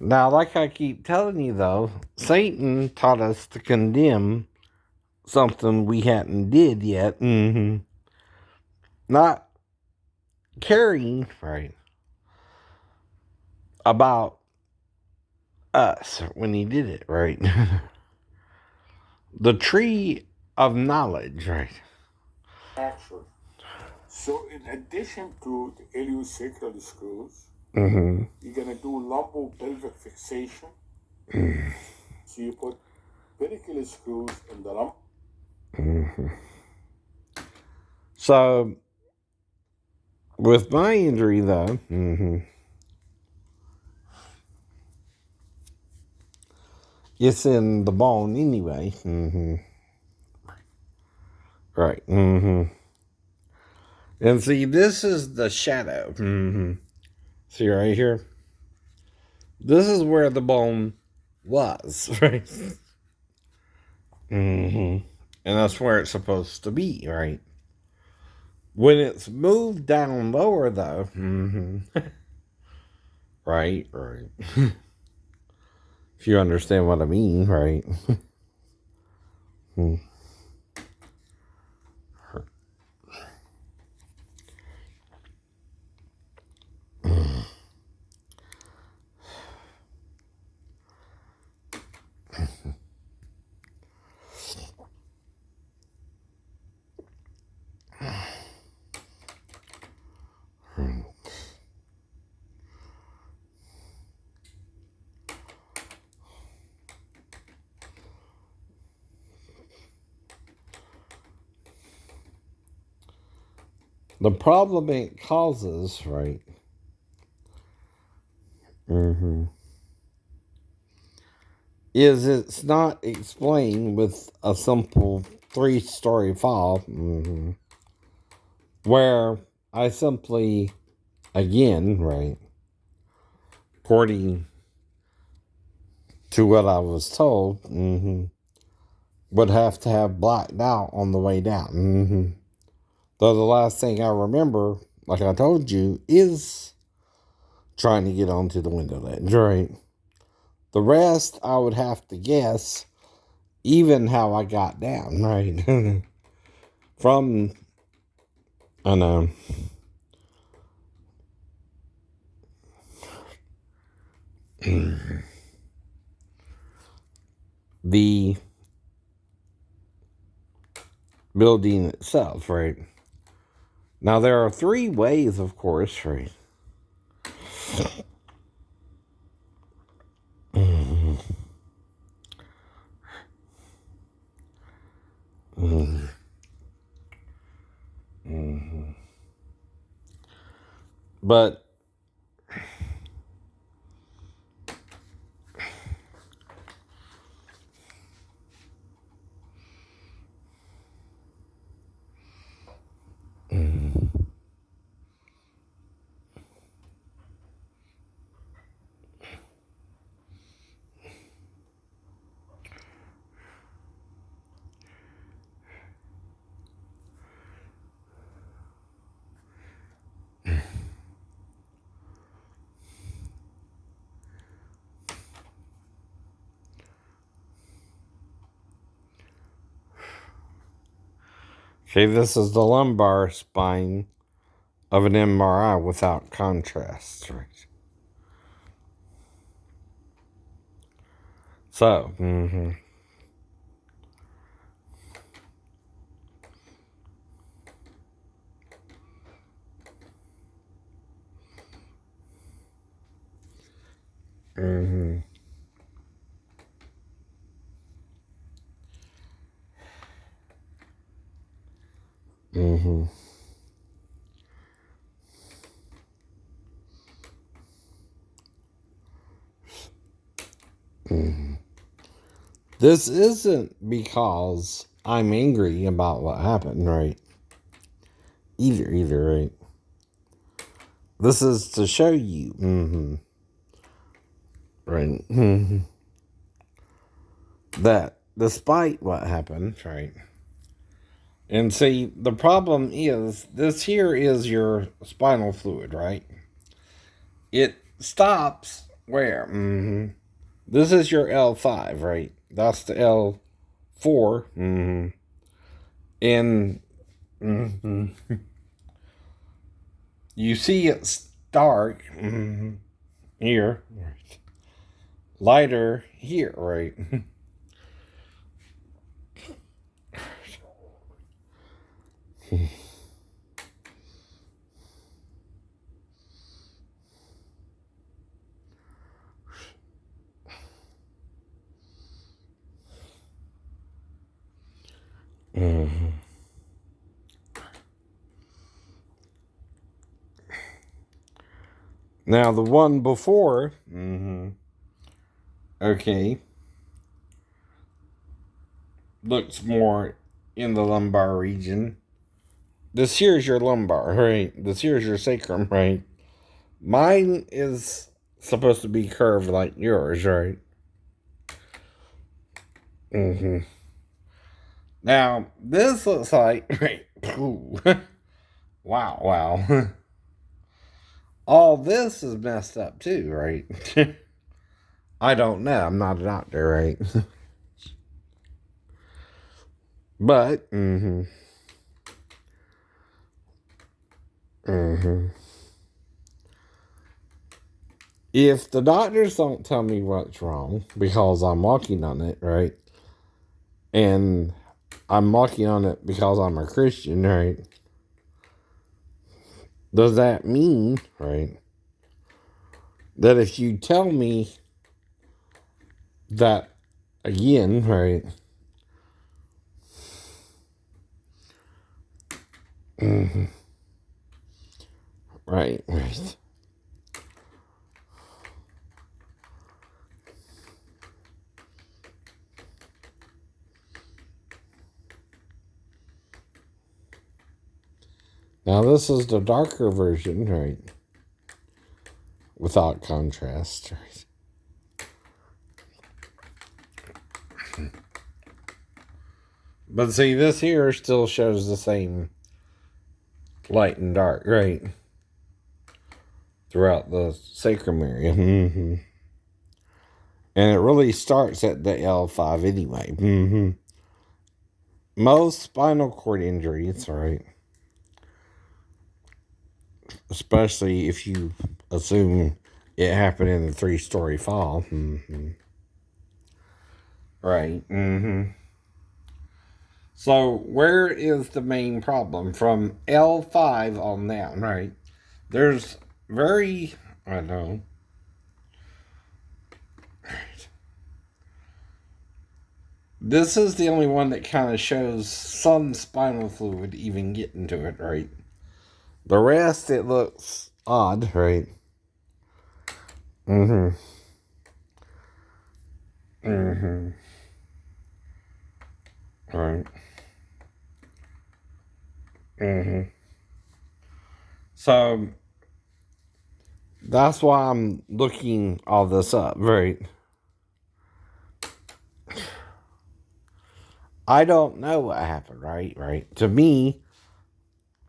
Now, like I keep telling you, though, Satan taught us to condemn something we hadn't did yet. Not caring, right, about us when he did it, right? The tree of knowledge, right? Action. So in addition to the iliosacral screws, you're gonna do lumbo-pelvic fixation. So you put pedicular screws in the lump. So, with my injury, though, it's in the bone anyway. Right. And see, this is the shadow. See right here? This is where the bone was, right? And that's where it's supposed to be, right? When it's moved down lower, though, right. If you understand what I mean, right? The problem it causes, right, is it's not explained with a simple 3-story fall, where I simply, again, right, according to what I was told, would have to have blacked out on the way down. Though the last thing I remember, like I told you, is trying to get onto the window ledge, right? The rest, I would have to guess, even how I got down, right? From, I know, the building itself, right? Now, there are 3 ways, of course, right? But okay, this is the lumbar spine of an M.R.I. without contrast, right? So, this isn't because I'm angry about what happened, right? Either, right? This is to show you, right, that despite what happened, right? And see, the problem is this here is your spinal fluid, right? It stops Where? Mm-hmm. This is your L5, right? That's the L4. Mm-hmm. And mm-hmm. You see it's dark mm-hmm. here. Right. Lighter here, right? Mm-hmm. Now the one before, mm-hmm. Okay, looks more in the lumbar region. This here is your lumbar, right? This here is your sacrum, right? Mine is supposed to be curved like yours, right? Mm-hmm. Now, this looks like, right? Ooh. Wow, wow. All this is messed up too, right? I don't know. I'm not a doctor, right? But, mm-hmm. Mm-hmm. If the doctors don't tell me what's wrong because I'm walking on it, right? And I'm walking on it because I'm a Christian, right? Does that mean, right, that if you tell me that again, right? Mm-hmm. Right, right. Now this is the darker version, right? Without contrast, right? But see, this here still shows the same light and dark, right? Throughout the sacrum area. Mm-hmm. And it really starts at the L5 anyway. Mm-hmm. Most spinal cord injuries, right? Especially if you assume it happened in a 3-story fall. Mm-hmm. Right. Mm-hmm. So where is the main problem? From L5 on down, right? There's very, I don't know. This is the only one that kind of shows some spinal fluid even getting to it, right? The rest, it looks odd, right? Mm-hmm. Mm-hmm. Right. Mm-hmm. So that's why I'm looking all this up, right? I don't know what happened, right? Right. To me,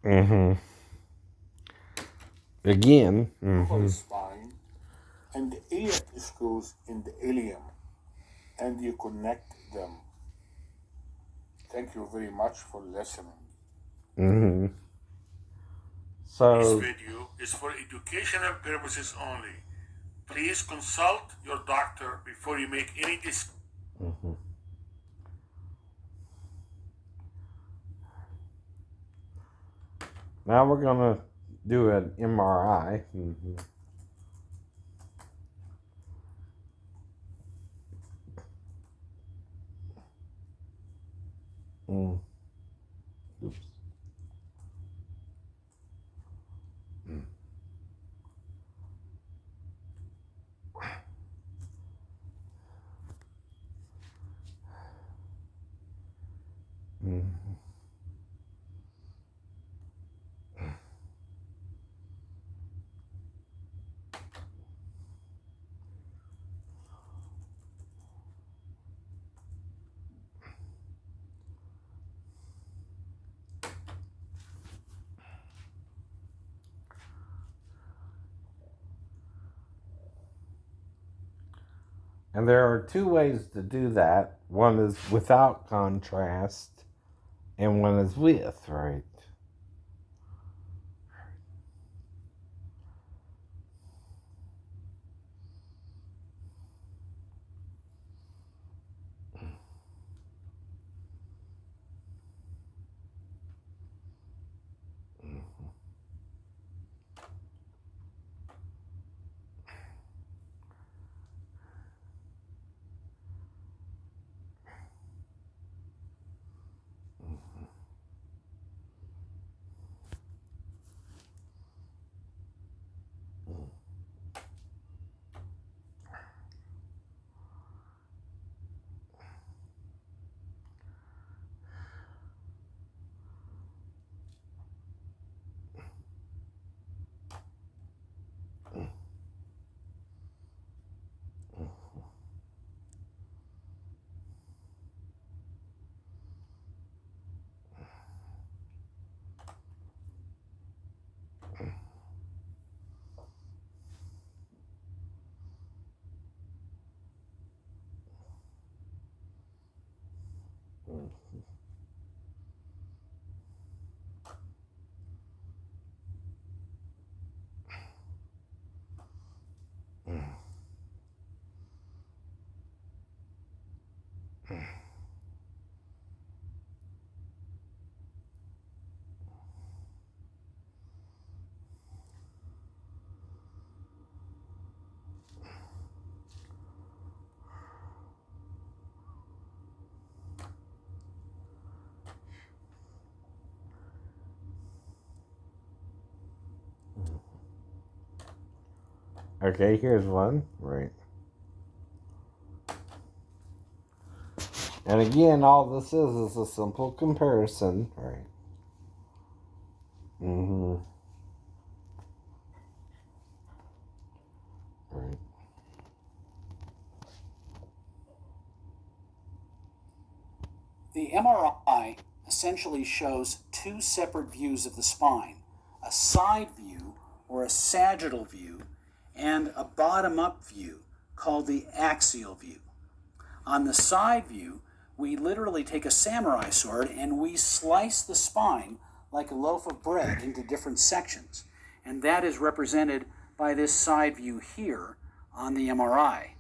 mm-hmm. Again, mm-hmm. Spine, and the iliac screws in the ilium, and you connect them. Thank you very much for listening. Mm-hmm. So this video is for educational purposes only. Please consult your doctor before you make any decision. mm-hmm. Now we're gonna do an MRI. Mm-hmm. Mm. Oops. Mm. Mm-hmm. And there are two ways to do that. One is without contrast, and one is with, right? Okay, here's one, right? And again, all this is a simple comparison, right? Right. The MRI essentially shows two separate views of the spine, a side view or a sagittal view and a bottom-up view called the axial view. On the side view, we literally take a samurai sword and we slice the spine like a loaf of bread into different sections, and that is represented by this side view here on the MRI.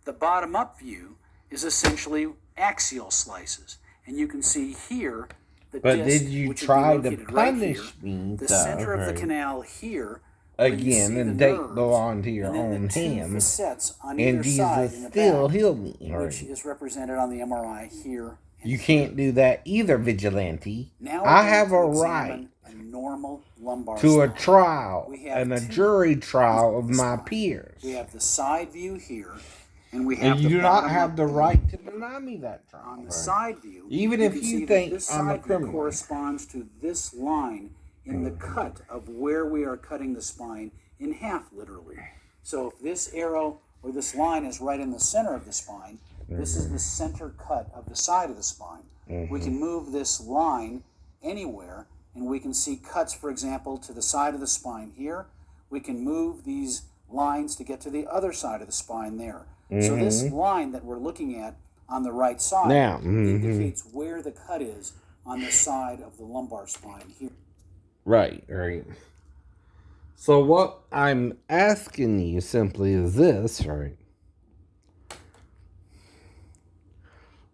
The bottom-up view is essentially axial slices, and you can see here the But disc, did you which try would be to located right punish here, me, the though, center of the right? canal here, where you Again, see and the take nerves, the law into your and then own the two hands, facets on either and side Jesus in the still back, healed me, which right? is represented on the MRI here. And You can't do that either, vigilante. now we're I going have to a examine right a normal lumbar to a spine. trial We have and a two jury trial of the my spine. peers. We have the side view here, and we And have you the do not bottom have up the view. right to deny me that trial. On the right? side view, Even you if can you see that think this I'm a side view criminal. corresponds to this line in the cut of where we are cutting the spine in half, literally. So if this arrow or this line is right in the center of the spine, this is the center cut of the side of the spine. We can move this line anywhere, and we can see cuts, for example, to the side of the spine here. We can move these lines to get to the other side of the spine there. So this line that we're looking at on the right side Now, indicates where the cut is on the side of the lumbar spine here. Right. So what I'm asking you simply is this, right?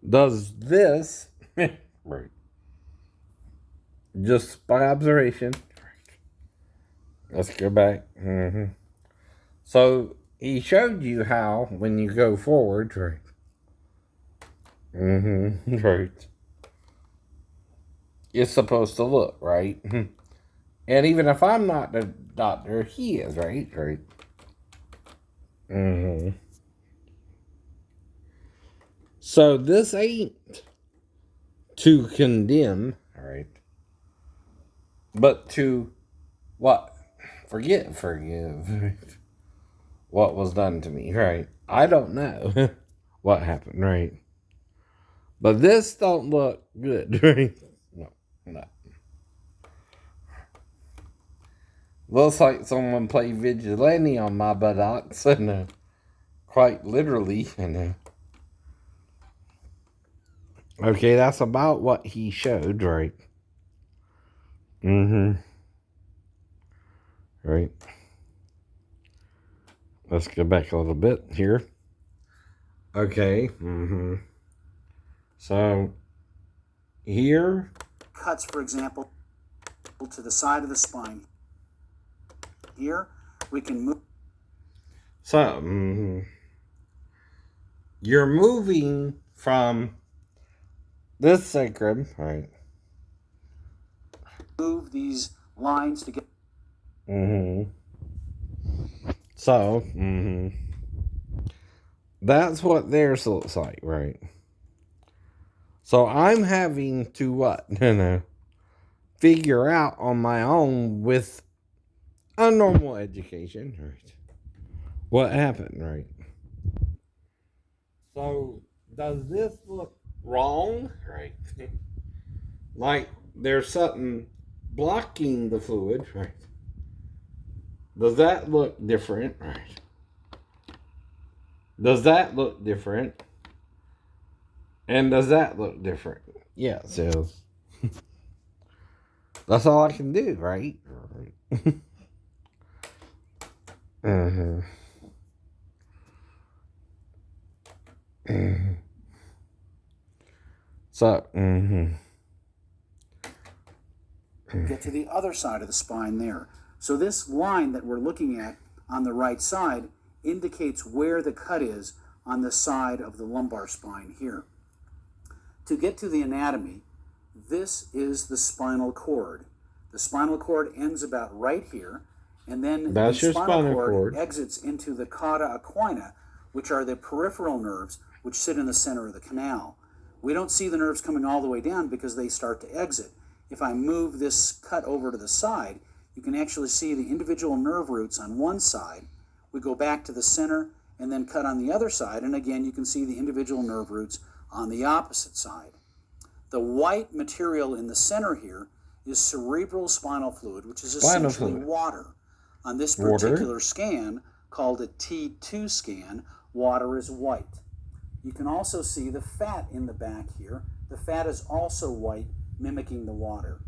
Does this, right, just by observation, let's go back. So he showed you how when you go forward, right? Right. It's supposed to look, right? And even if I'm not the doctor, he is, right? Right. So this ain't to condemn, right? But to what? Forgive. Right? What was done to me, right? I don't know what happened, right? But this don't look good, right? No. Looks like someone played vigilante on my buttocks and quite literally, I know. Okay, that's about what he showed, right? Right. Let's go back a little bit here. Okay. So, here. Cuts, for example, to the side of the spine. Here, we can move. So, you're moving from this sacrum, right? Move these lines to get. So, that's what theirs looks like, right? So I'm having to what? Figure out on my own with a normal education, right? What happened, right? So does this look wrong, right? Like there's something blocking the fluid, right? Does that look different, right? Does that look different? And does that look different? Yeah, so that's all I can do, right? So, Get to the other side of the spine there. So this line that we're looking at on the right side indicates where the cut is on the side of the lumbar spine here. To get to the anatomy, this is the spinal cord. The spinal cord ends about right here, and then that's the your spinal cord cord exits into the cauda equina, which are the peripheral nerves which sit in the center of the canal. We don't see the nerves coming all the way down because they start to exit. If I move this cut over to the side, you can actually see the individual nerve roots on one side. We go back to the center and then cut on the other side, and again you can see the individual nerve roots on the opposite side. The white material in the center here is cerebral spinal fluid, which is essentially water. On this particular scan, called a T2 scan, water is white. You can also see the fat in the back here. The fat is also white, mimicking the water.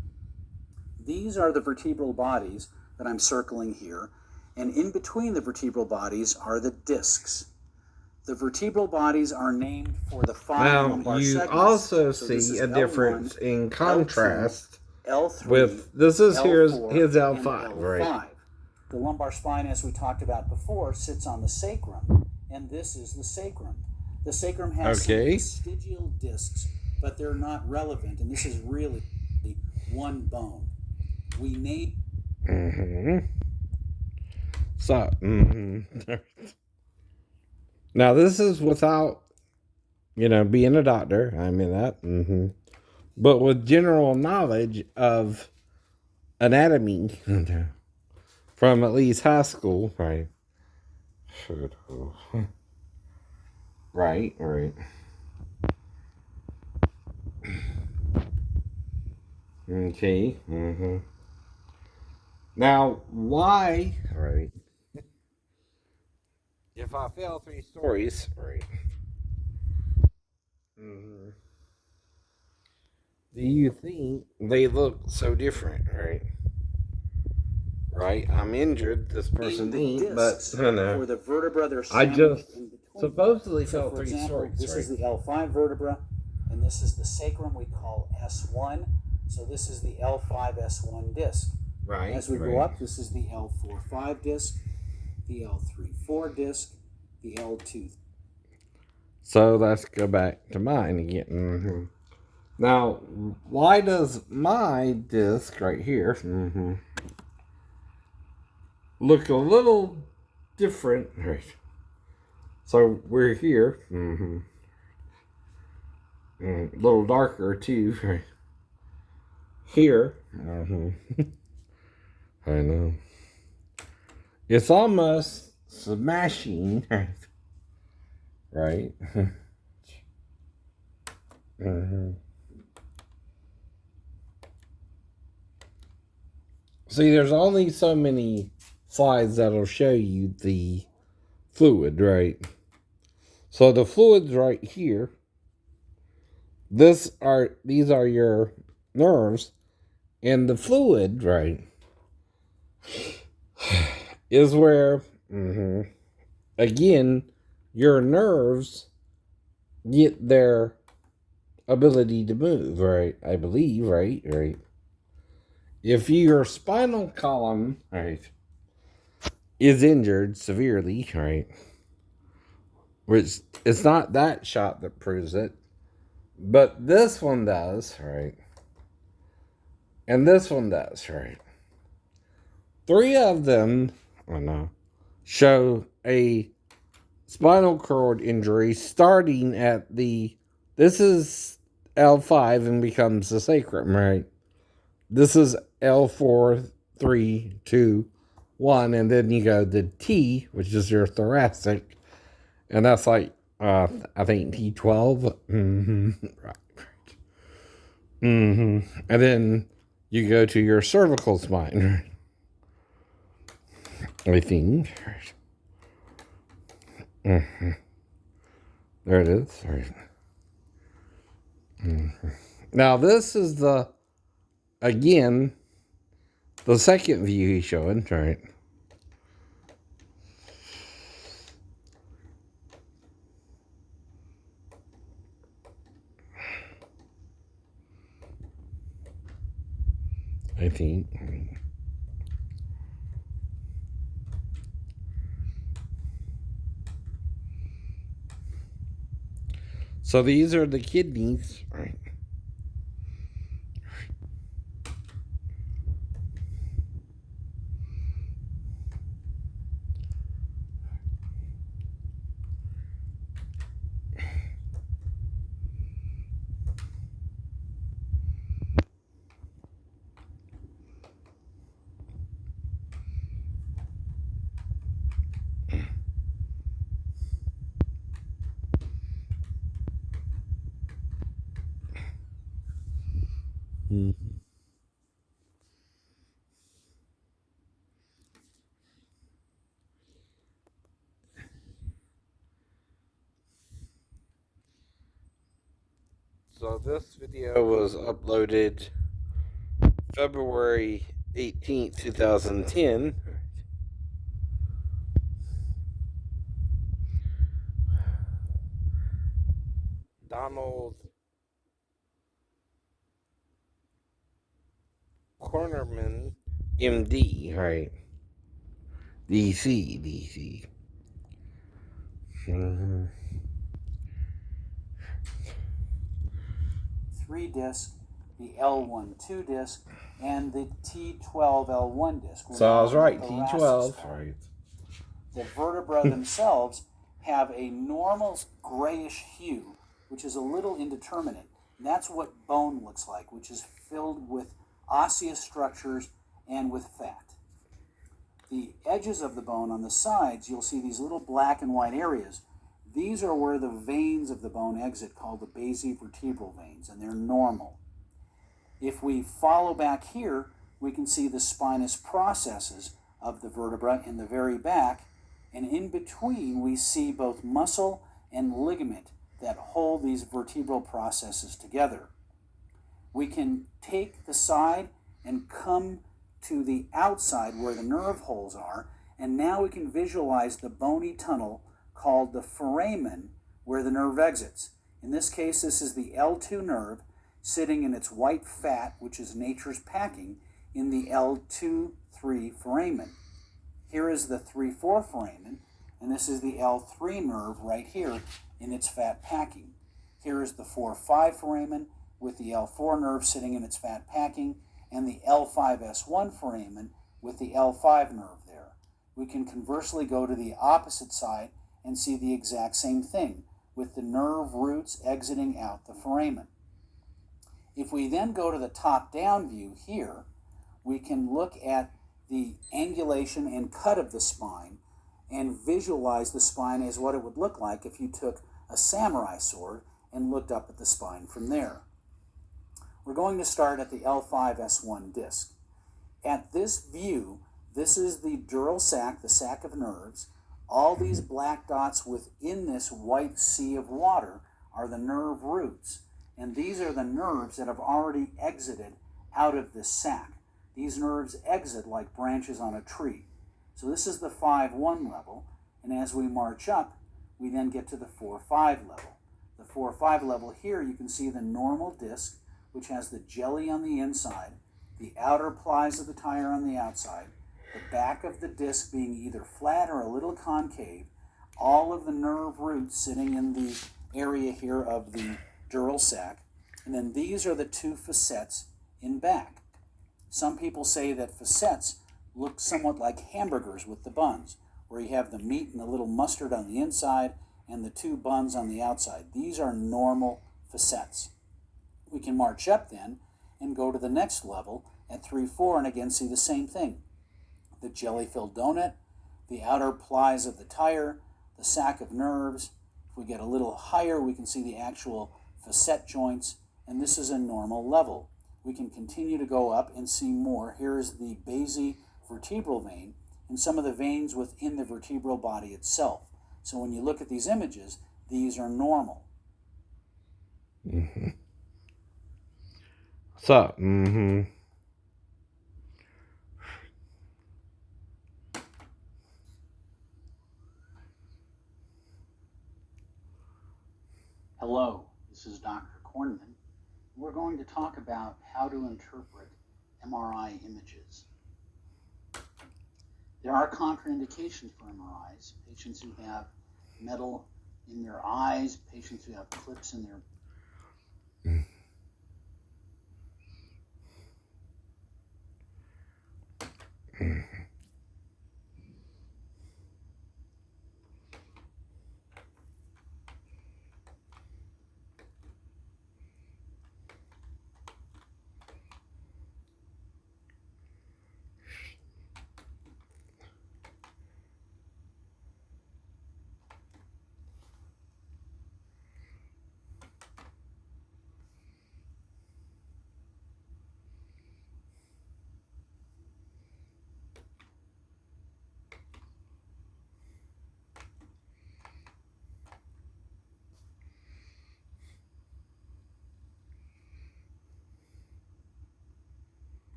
These are the vertebral bodies that I'm circling here, and in between the vertebral bodies are the discs. The vertebral bodies are named for the 5 lumbar segments. You also see a difference in contrast L2, L3, with this is L4, his L5, right? The lumbar spine, as we talked about before, sits on the sacrum, and this is the sacrum. The sacrum has some vestigial discs, but they're not relevant, and this is really one bone. We need. So, now this is without, being a doctor. I mean that. But with general knowledge of anatomy from at least high school, right? Right. Okay. Now, why, right? If I fail 3 stories, right? Do you think they look so different, right? Right? I'm injured. This person ain't, but for the vertebra, I just supposedly fell 3 stories. This is the L5 vertebra, and this is the sacrum we call S1. So this is the L5S1 disc. Right. As we go up, this is the L4-5 disc, the L3-4 disc, the L2. So let's go back to mine again. Now, why does my disc right here look a little different? Right. So we're here, a little darker too. Right. Here, I know. It's almost smashing, right? See, there's only so many slides that'll show you the fluid, right? So the fluid's right here. These are your nerves, and the fluid, right, is where again your nerves get their ability to move, right? I believe, right. If your spinal column, right, is injured severely, right, which it's not that shot that proves it, but this one does, right, and this one does, right. Three of them, oh no, show a spinal cord injury starting at this is L5 and becomes the sacrum, right? This is L4, 3, 2, 1, and then you go to T, which is your thoracic, and that's like, I think T12. Right. And then you go to your cervical spine, I think. There it is. Right. Now, this is again, the second view he's showing, right? I think. So these are the kidneys, right? So this video was uploaded February 18th, 2010. Donald Cornerman, MD, right? DC. 3 disc, the L12 disc, and the T12L1 disc. So I was right, T12, right? The vertebrae themselves have a normal grayish hue, which is a little indeterminate. And that's what bone looks like, which is filled with osseous structures and with fat. The edges of the bone on the sides, you'll see these little black and white areas. These are where the veins of the bone exit, called the basivertebral veins, and they're normal. If we follow back here, we can see the spinous processes of the vertebra in the very back, and in between we see both muscle and ligament that hold these vertebral processes together. We can take the side and come to the outside where the nerve holes are, and now we can visualize the bony tunnel called the foramen where the nerve exits. In this case, this is the L2 nerve sitting in its white fat, which is nature's packing, in the L2-3 foramen. Here is the 3-4 foramen, and this is the L3 nerve right here in its fat packing. Here is the 4-5 foramen with the L4 nerve sitting in its fat packing, and the L5S1 foramen with the L5 nerve there. We can conversely go to the opposite side and see the exact same thing with the nerve roots exiting out the foramen. If we then go to the top-down view here, we can look at the angulation and cut of the spine and visualize the spine as what it would look like if you took a samurai sword and looked up at the spine from there. We're going to start at the L5S1 disc. At this view, this is the dural sac, the sac of nerves, All these black dots within this white sea of water are the nerve roots. And these are the nerves that have already exited out of this sac. These nerves exit like branches on a tree. So this is the 5-1 level. And as we march up, we then get to the 4-5 level. The 4-5 level here, you can see the normal disc, which has the jelly on the inside, the outer plies of the tire on the outside, the back of the disc being either flat or a little concave, all of the nerve roots sitting in the area here of the dural sac, and then these are the two facets in back. Some people say that facets look somewhat like hamburgers with the buns, where you have the meat and a little mustard on the inside and the two buns on the outside. These are normal facets. We can march up then and go to the next level at 3-4 and again see the same thing. The jelly-filled donut, the outer plies of the tire, the sac of nerves. If we get a little higher, we can see the actual facet joints, and this is a normal level. We can continue to go up and see more. Here is the basivertebral vein and some of the veins within the vertebral body itself. So when you look at these images, these are normal. Mm-hmm. So, Hello, this is Dr. Kornman. We're going to talk about how to interpret MRI images. There are contraindications for MRIs. Patients who have metal in their eyes, patients who have clips in their...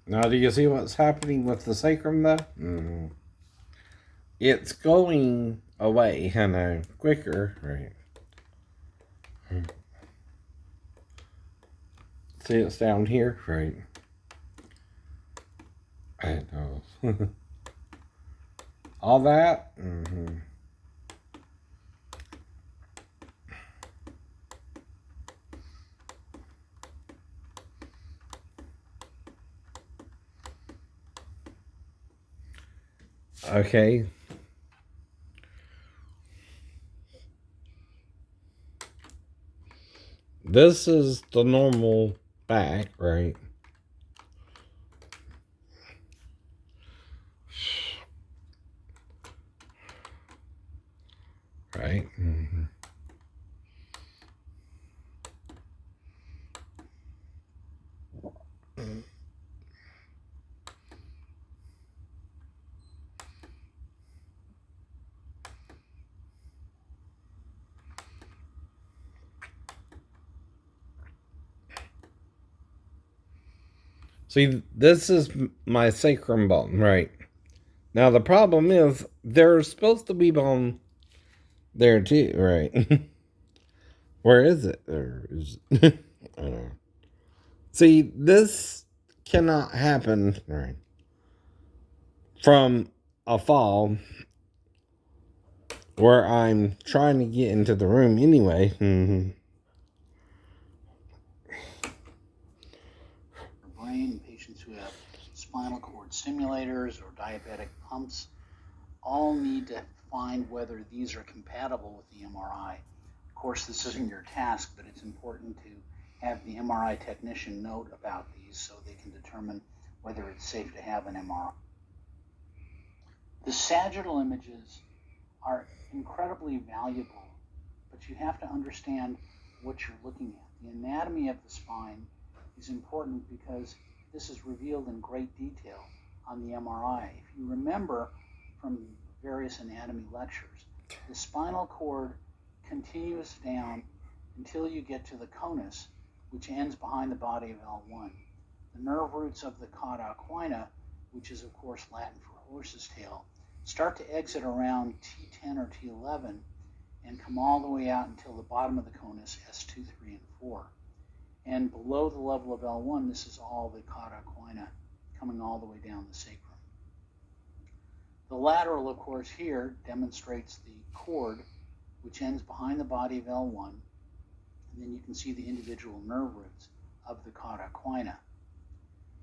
now do you see what's happening with the sacrum though? It's going away, quicker, right? See, it's down here, right? I know. All that. Okay. This is the normal back, right? Right? See, this is my sacrum bone, right? Now, the problem is, there's supposed to be bone there too, right? Where is it? There is. I don't know. See, this cannot happen, right? From a fall where I'm trying to get into the room anyway. brain, patients who have spinal cord stimulators or diabetic pumps, all need to find whether these are compatible with the MRI. Of course, this isn't your task, but it's important to have the MRI technician note about these so they can determine whether it's safe to have an MRI. The sagittal images are incredibly valuable, but you have to understand what you're looking at. The anatomy of the spine is important because this is revealed in great detail on the MRI. If you remember from various anatomy lectures, the spinal cord continues down until you get to the conus, which ends behind the body of L1. The nerve roots of the cauda equina, which is of course Latin for horse's tail, start to exit around T10 or T11 and come all the way out until the bottom of the conus, S2, 3, and 4. And below the level of L1, this is all the cauda equina coming all the way down the sacrum. The lateral, of course, here demonstrates the cord, which ends behind the body of L1, and then you can see the individual nerve roots of the cauda equina.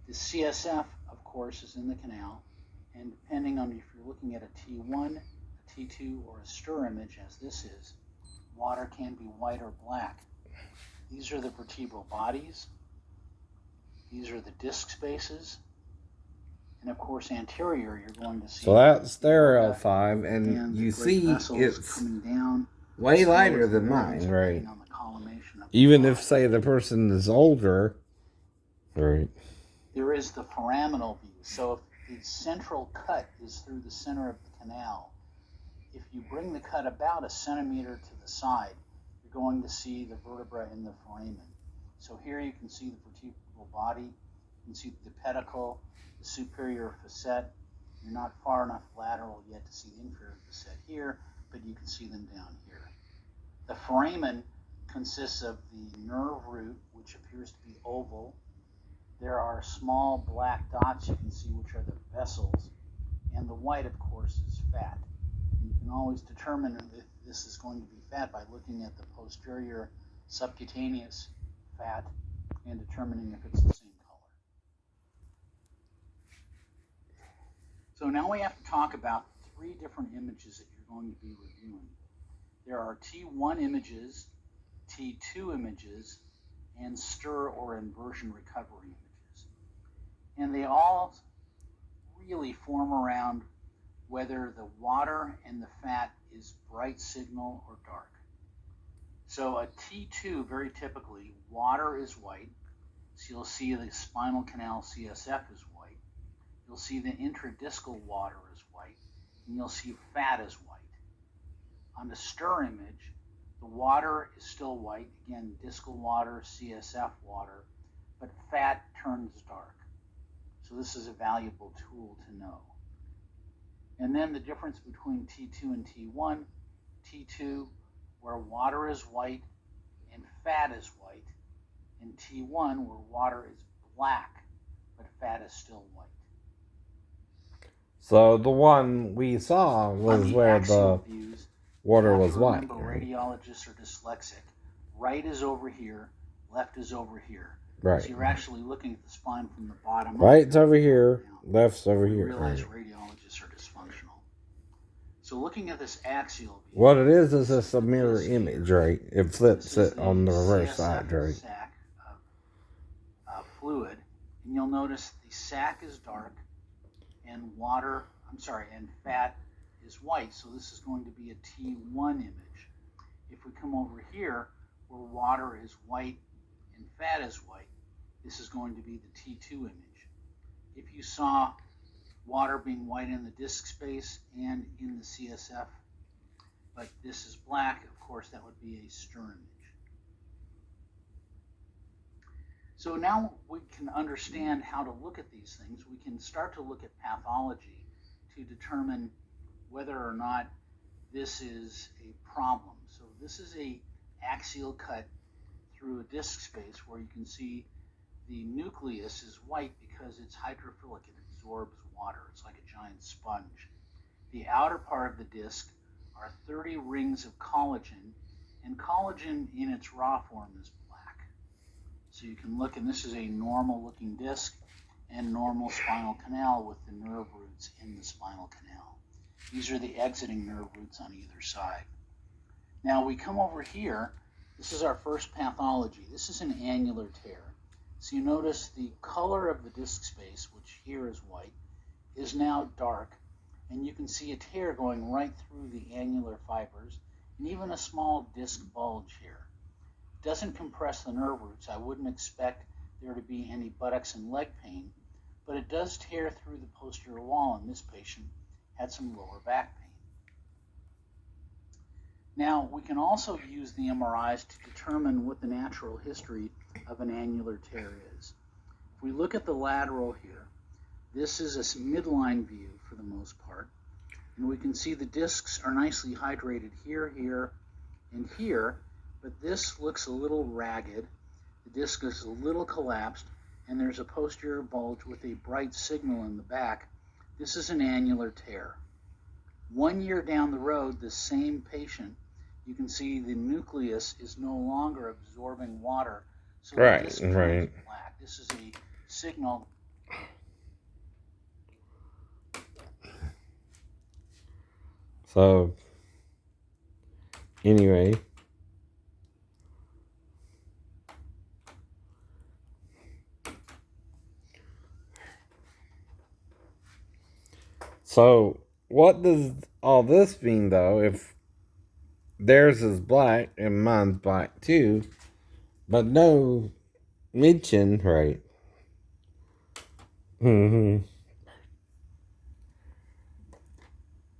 The CSF, of course, is in the canal, and depending on if you're looking at a T1, a T2, or a stir image, as this is, water can be white or black. These are the vertebral bodies. These are the disc spaces. And of course, anterior, you're going to see. So that's their L5, and you see it's coming down, way lighter than mine, right? Even if, say, the person is older, right? There is the foraminal view. So if the central cut is through the center of the canal, if you bring the cut about a centimeter to the side, you're going to see the vertebra in the foramen. So here you can see the vertebral body, you can see the pedicle, the superior facet. You're not far enough lateral yet to see the inferior facet here, but you can see them down here. The foramen consists of the nerve root, which appears to be oval. There are small black dots you can see, which are the vessels, and the white, of course, is fat. And you can always determine if this is going to be fat by looking at the posterior subcutaneous fat and determining if it's the same color. So now we have to talk about 3 different images that you're going to be reviewing. There are T1 images, T2 images, and stir or inversion recovery images. And they all really form around whether the water and the fat is bright signal or dark. So a T2, very typically, water is white. So you'll see the spinal canal CSF is white. You'll see the intradiscal water is white. And you'll see fat is white. On the stir image, the water is still white. Again, discal water, CSF water, but fat turns dark. So this is a valuable tool to know. And then the difference between T2 and T1, T2, where water is white and fat is white, and T1, where water is black, but fat is still white. So the one we saw was where the views, water was white. Remember, radiologists are dyslexic. Right is over here, left is over here. Right. So you're actually looking at the spine from the bottom. Right's over here, left's over here. Realize radiologists are dysfunctional. So looking at this axial view. What it is just a mirror image, right? It flips it on the reverse side, right? Sac of fluid, and you'll notice the sac is dark, and and fat is white. So this is going to be a T1 image. If we come over here, where water is white and fat is white, this is going to be the T2 image. If you saw water being white in the disc space and in the CSF, but this is black, of course, that would be a stir image. So now we can understand how to look at these things. We can start to look at pathology to determine whether or not this is a problem. So this is a axial cut through a disc space where you can see the nucleus is white because it's hydrophilic and absorbs water. It's like a giant sponge. The outer part of the disc are 30 rings of collagen, and collagen in its raw form is black. So you can look, and this is a normal looking disc, and normal spinal canal with the nerve roots in the spinal canal. These are the exiting nerve roots on either side. Now we come over here. This is our first pathology. This is an annular tear. So you notice the color of the disc space, which here is white, is now dark, and you can see a tear going right through the annular fibers, and even a small disc bulge here. It doesn't compress the nerve roots. I wouldn't expect there to be any buttocks and leg pain, but it does tear through the posterior wall, and this patient had some lower back pain. Now, we can also use the MRIs to determine what the natural history of an annular tear is. If we look at the lateral here, this is a midline view for the most part, and we can see the discs are nicely hydrated here, here, and here, but this looks a little ragged. The disc is a little collapsed, and there's a posterior bulge with a bright signal in the back. This is an annular tear. 1 year down the road, the same patient, you can see the nucleus is no longer absorbing water, so the disc turns black. This is a signal. So, anyway, so what does all this mean, though, if theirs is black and mine's black too, but no mention, right?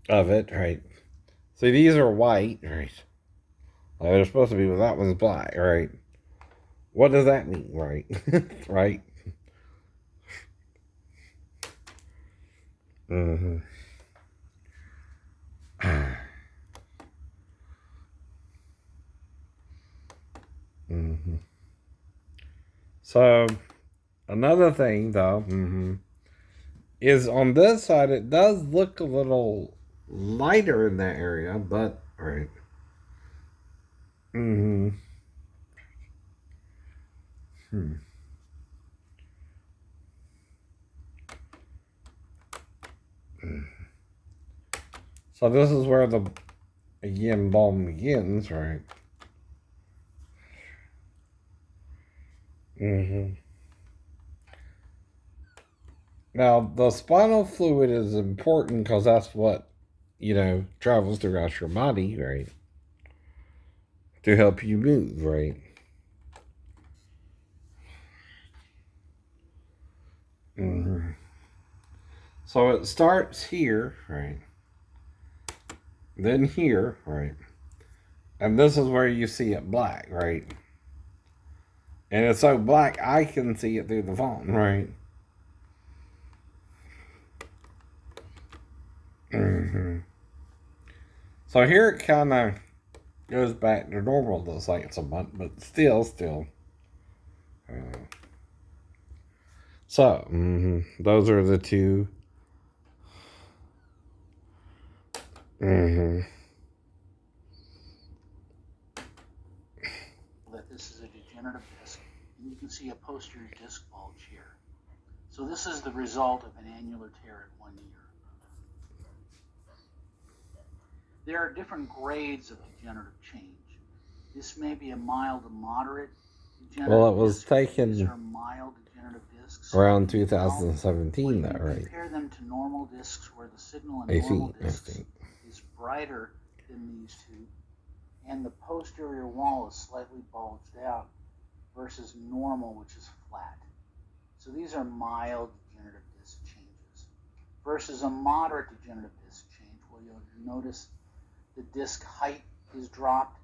Of it, right? See, these are white, right? They're supposed to be, but that one's black, right? What does that mean, right? Right? So, another thing, though, is on this side, it does look a little lighter in that area, but, right. So this is where the, again, ball begins, right? Now, the spinal fluid is important because that's what, travels throughout your body, right? To help you move, right? So it starts here, right? Then here, right? And this is where you see it black, right? And it's so black I can see it through the phone, right? So here it kind of goes back to normal, looks like it's a month, but still. So, those are the two. That this is a degenerative disc, and you can see a posterior disc bulge here. So this is the result of an annular tear at 1 year. There are different grades of degenerative change. This may be a mild to moderate degenerative Well, it was disc. taken These are mild degenerative discs. around 2017, now, though, right? Compare them to normal discs where the signal in normal discs is brighter than these two, and the posterior wall is slightly bulged out versus normal, which is flat. So these are mild degenerative disc changes versus a moderate degenerative disc change, where you'll notice the disc height is dropped.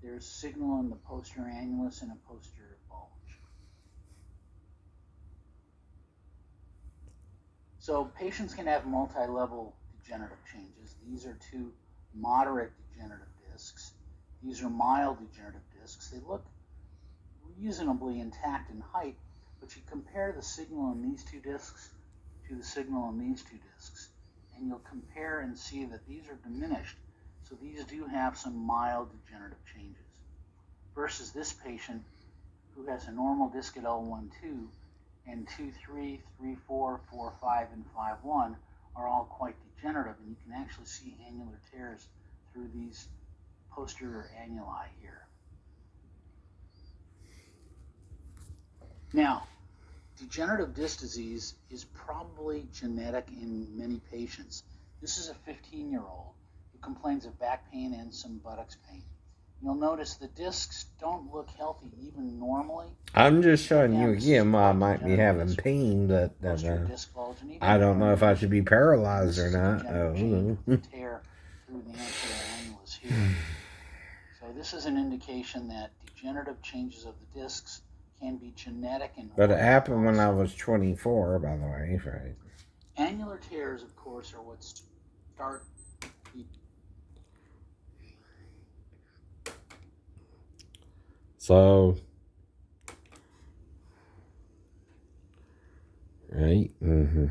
There's signal in the posterior annulus and a posterior bulge. So patients can have multi-level degenerative changes. These are two moderate degenerative discs. These are mild degenerative discs. They look reasonably intact in height, but you compare the signal in these two discs to the signal in these two discs, and you'll compare and see that these are diminished. So these do have some mild degenerative changes versus this patient who has a normal disc at L1-2 and 2-3, 3-4, 4-5, and 5-1 are all quite degenerative, and you can actually see annular tears through these posterior annuli here. Now, degenerative disc disease is probably genetic in many patients. This is a 15-year-old who complains of back pain and some buttocks pain. You'll notice the discs don't look healthy even normally. I'm just showing you again why I might be having pain, but I don't know if I should be paralyzed or not. Tear through the anterior annulus here. So this is an indication that degenerative changes of the discs can be genetic and. But it happened when I was 24, by the way, right? Annular tears, of course, are what start. So, right? Mm-hmm.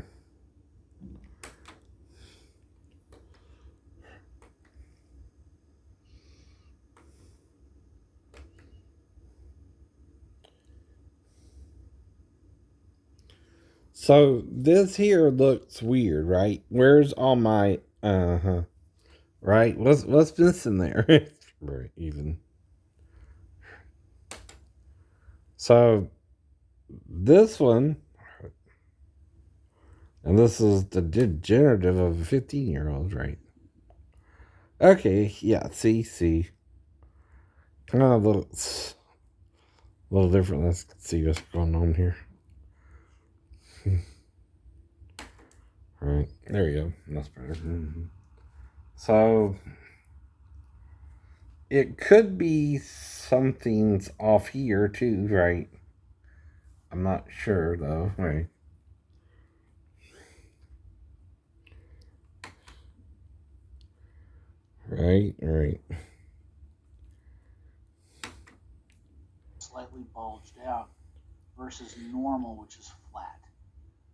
So this here looks weird, right? Where's all my right? What's missing there? Right, even. So this one, and this is the degenerative of a 15-year-old, right? Okay, yeah, see. Kind of looks a little different. Let's see what's going on here. Right, there we go. That's better. Mm-hmm. So it could be something's off here too, right? I'm not sure though, right? Right. Slightly bulged out versus normal, which is flat.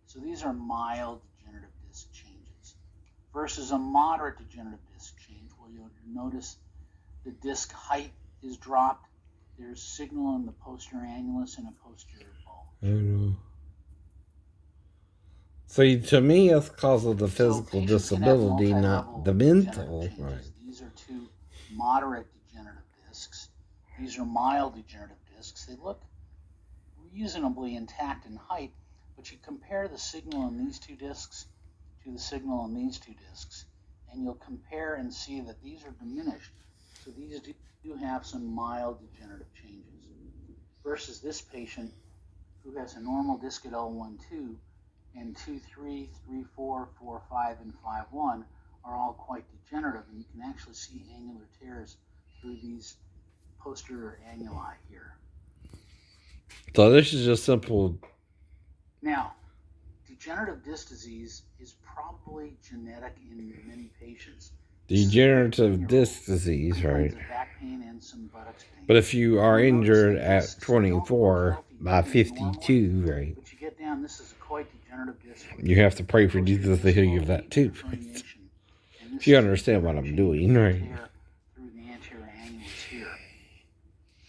So these are mild degenerative disc changes versus a moderate degenerative disc change, where you'll notice the disc height is dropped. There's signal in the posterior annulus and a posterior bulge. I know. See, to me, it's because of the physical disability, not the mental. Right. These are two moderate degenerative discs. These are mild degenerative discs. They look reasonably intact in height, but you compare the signal in these two discs to the signal in these two discs, and you'll compare and see that these are diminished. So these do have some mild degenerative changes. Versus this patient who has a normal disc at L1-2, and 2-3, 3-4, 4-5, and 5-1 are all quite degenerative, and you can actually see annular tears through these posterior annuli here. So this is just simple. Now, degenerative disc disease is probably genetic in many patients. Degenerative disc disease, right? Back pain and some buttocks pain. But if you are injured at 24 by 52, right? But you get down, this is a quite degenerative disc. You have to pray for Jesus to heal you of that too. Right? If you understand what I'm doing, right? Through the anterior annulus here.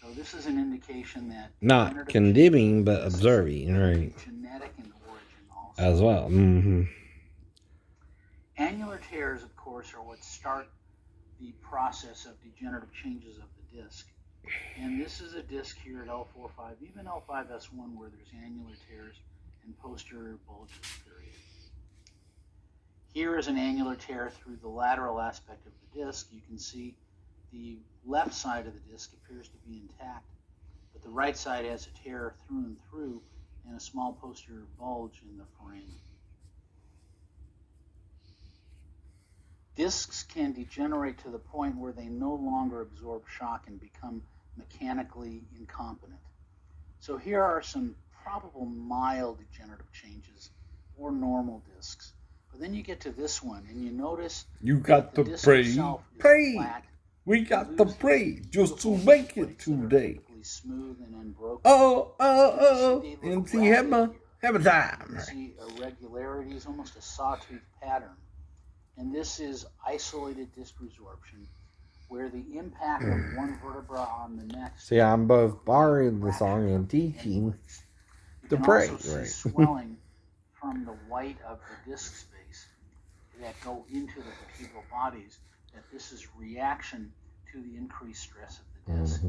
So this is an indication that not condemning, but observing, right? Genetic in origin also. As well. Mm-hmm. Annular tears, of course, are what start the process of degenerative changes of the disc. And this is a disc here at L4-5, even L5S1, where there's annular tears and posterior bulges, period. Here is an annular tear through the lateral aspect of the disc. You can see the left side of the disc appears to be intact, but the right side has a tear through and through and a small posterior bulge in the foramen. Discs can degenerate to the point where they no longer absorb shock and become mechanically incompetent. So here are some probable mild degenerative changes or normal discs. But then you get to this one and you notice you got to pray. We got to pray just to make it today. Smooth and unbroken. And see have a time. You see irregularities, almost a sawtooth pattern. And this is isolated disc resorption, where the impact of one vertebra on the next. See, I'm both borrowing the song and teaching to can pray, also see right? swelling from the white of the disc space that go into the vertebral bodies, that this is reaction to the increased stress of the disc.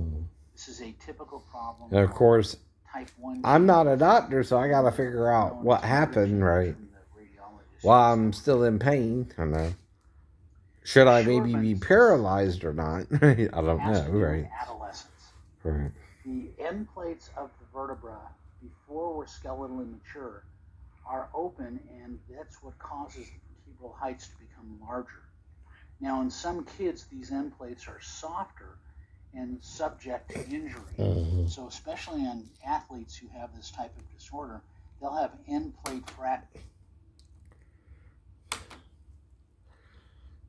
This is a typical problem. And of course, type 1. I'm not a doctor, so I gotta figure out what happened, right? While I'm still in pain, I know. Should I maybe be paralyzed or not? I don't know, right? Adolescence. Right. The end plates of the vertebra, before we're skeletally mature, are open, and that's what causes the vertebral heights to become larger. Now, in some kids, these end plates are softer and subject to injury. So especially on athletes who have this type of disorder, they'll have end plate fracture.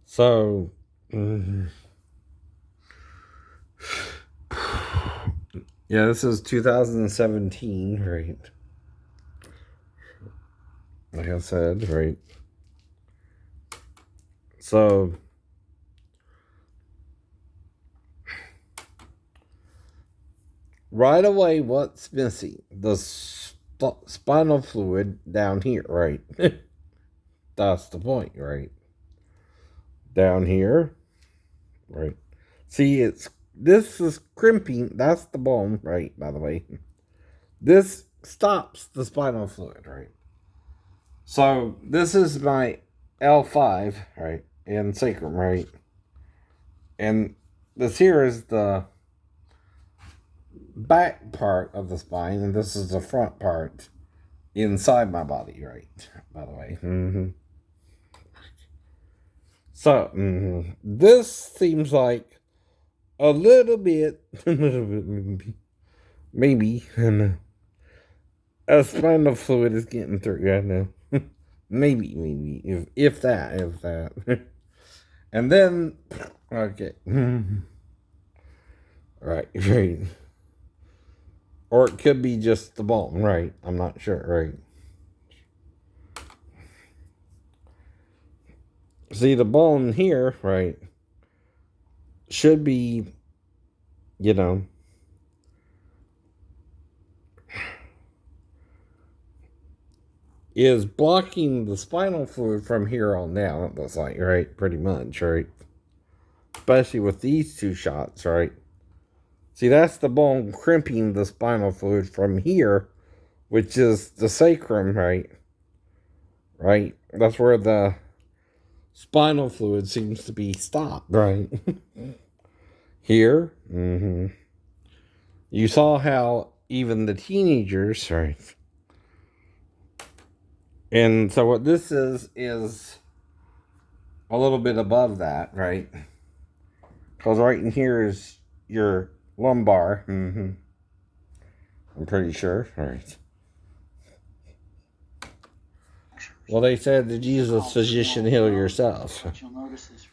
So, yeah, this is 2017, right? Like I said, right? So, right away, what's missing? The spinal fluid down here, right? That's the point, right? Down here, right? See, this is crimping. That's the bone, right? By the way, this stops the spinal fluid, right? So this is my L5, right, and sacrum, right? And this here is the back part of the spine, and this is the front part inside my body, right? By the way. So, this seems like a little bit, maybe, a spinal fluid is getting through, I know. maybe, if that. And then, okay. Right. Or it could be just the bone, right? I'm not sure, right? See, the bone here, right, should be, is blocking the spinal fluid from here on down, it looks like, right? Pretty much, right? Especially with these two shots, right? See, that's the bone crimping the spinal fluid from here, which is the sacrum, right? Right? That's where the spinal fluid seems to be stopped, right? Here, you saw how even the teenagers, right? And so what this is a little bit above that, right? Because right in here is your lumbar. I'm pretty sure, right? Well, they said to Jesus, physician, heal yourself.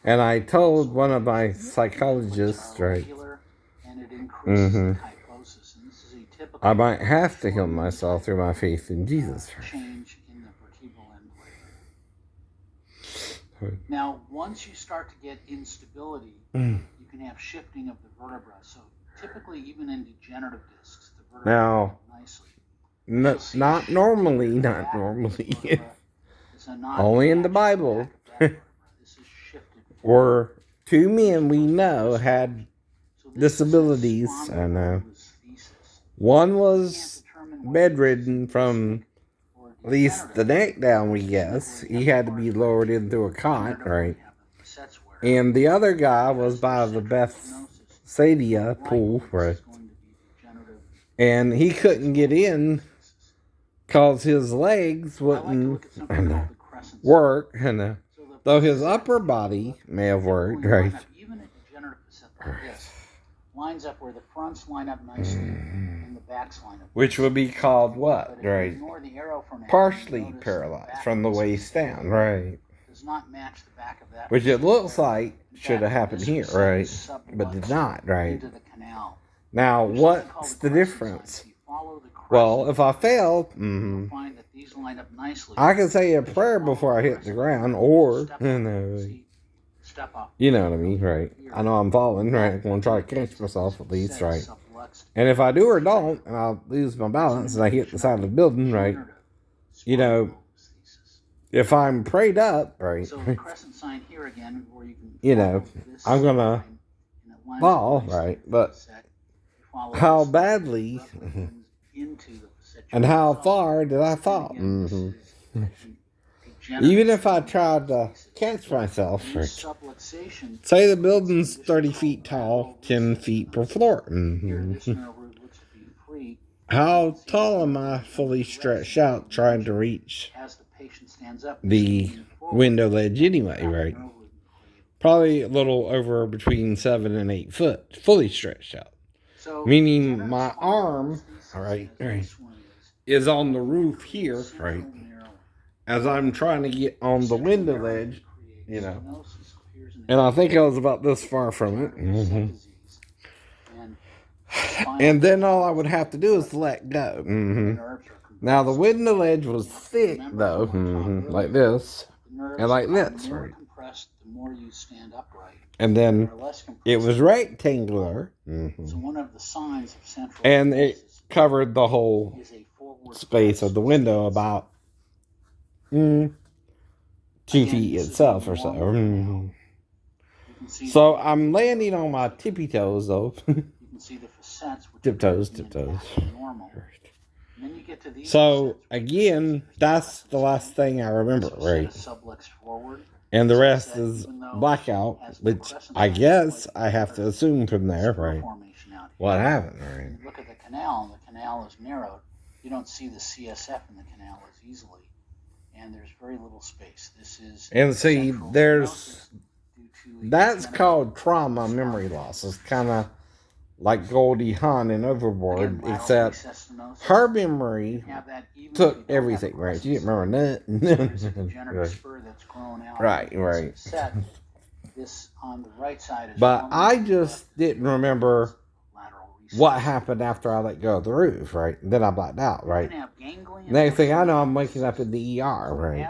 And I told one of my psychologists, right, I might have to heal myself through my faith in Jesus. Now, once you start to get instability, you can have shifting of the vertebra. So typically, even in degenerative discs, the vertebra now, nicely. not normally. Only in the Bible. Or two men we know had disabilities. I know. One was bedridden from at least the neck down, we guess. He had to be lowered into a cot, right? And the other guy was by the Bethsaida pool, right? And he couldn't get in because his legs wouldn't work, though his upper body may have worked, right? Even a degenerative facet like this lines up where the fronts line up nicely and the backs line up. Which would be called what, right? Partially paralyzed from the waist down, right? Does not match the back of that. Which it looks like should have happened here, right? But did not, right? Now, what's the difference? Well, if I fail, I can say a prayer before I hit the ground, or, you know what I mean, right? I know I'm falling, right? I'm going to try to catch myself at least, right? And if I do or don't, and I'll lose my balance and I hit the side of the building, right, you know, if I'm prayed up, right, So the crescent sign here again, where you can you know, I'm going to fall, right, but how badly and how far did I fall? Even if I tried to catch myself, right, say the building's 30 feet tall, 10 feet per floor. How tall am I fully stretched out trying to reach the window ledge anyway, right? Probably a little over between 7 and 8 foot, fully stretched out. Meaning my arm, right, is on the roof here, right, as I'm trying to get on the window ledge, you know. And I think I was about this far from it. And then all I would have to do is let go. Now the window ledge was thick though, like this, and like this, right? And then it was rectangular, and it covered the whole space of the window about 2 feet itself or so. So I'm landing on my tippy toes though. Tiptoes. So again, that's the last thing I remember, right? And the rest is blackout, which I guess I have to assume from there, right? What happened, right? Look at the canal, and the canal is narrowed. You don't see the CSF in the canal as easily, and there's very little space. This is and see, that's called trauma memory loss. It's kind of like Goldie Hawn in Overboard, except her memory took everything, right? She didn't remember nothing. Right. This on the right side is but I just didn't remember what happened after I let go of the roof, right? Then I blacked out, right? Next thing I know, I'm waking up in the ER, right?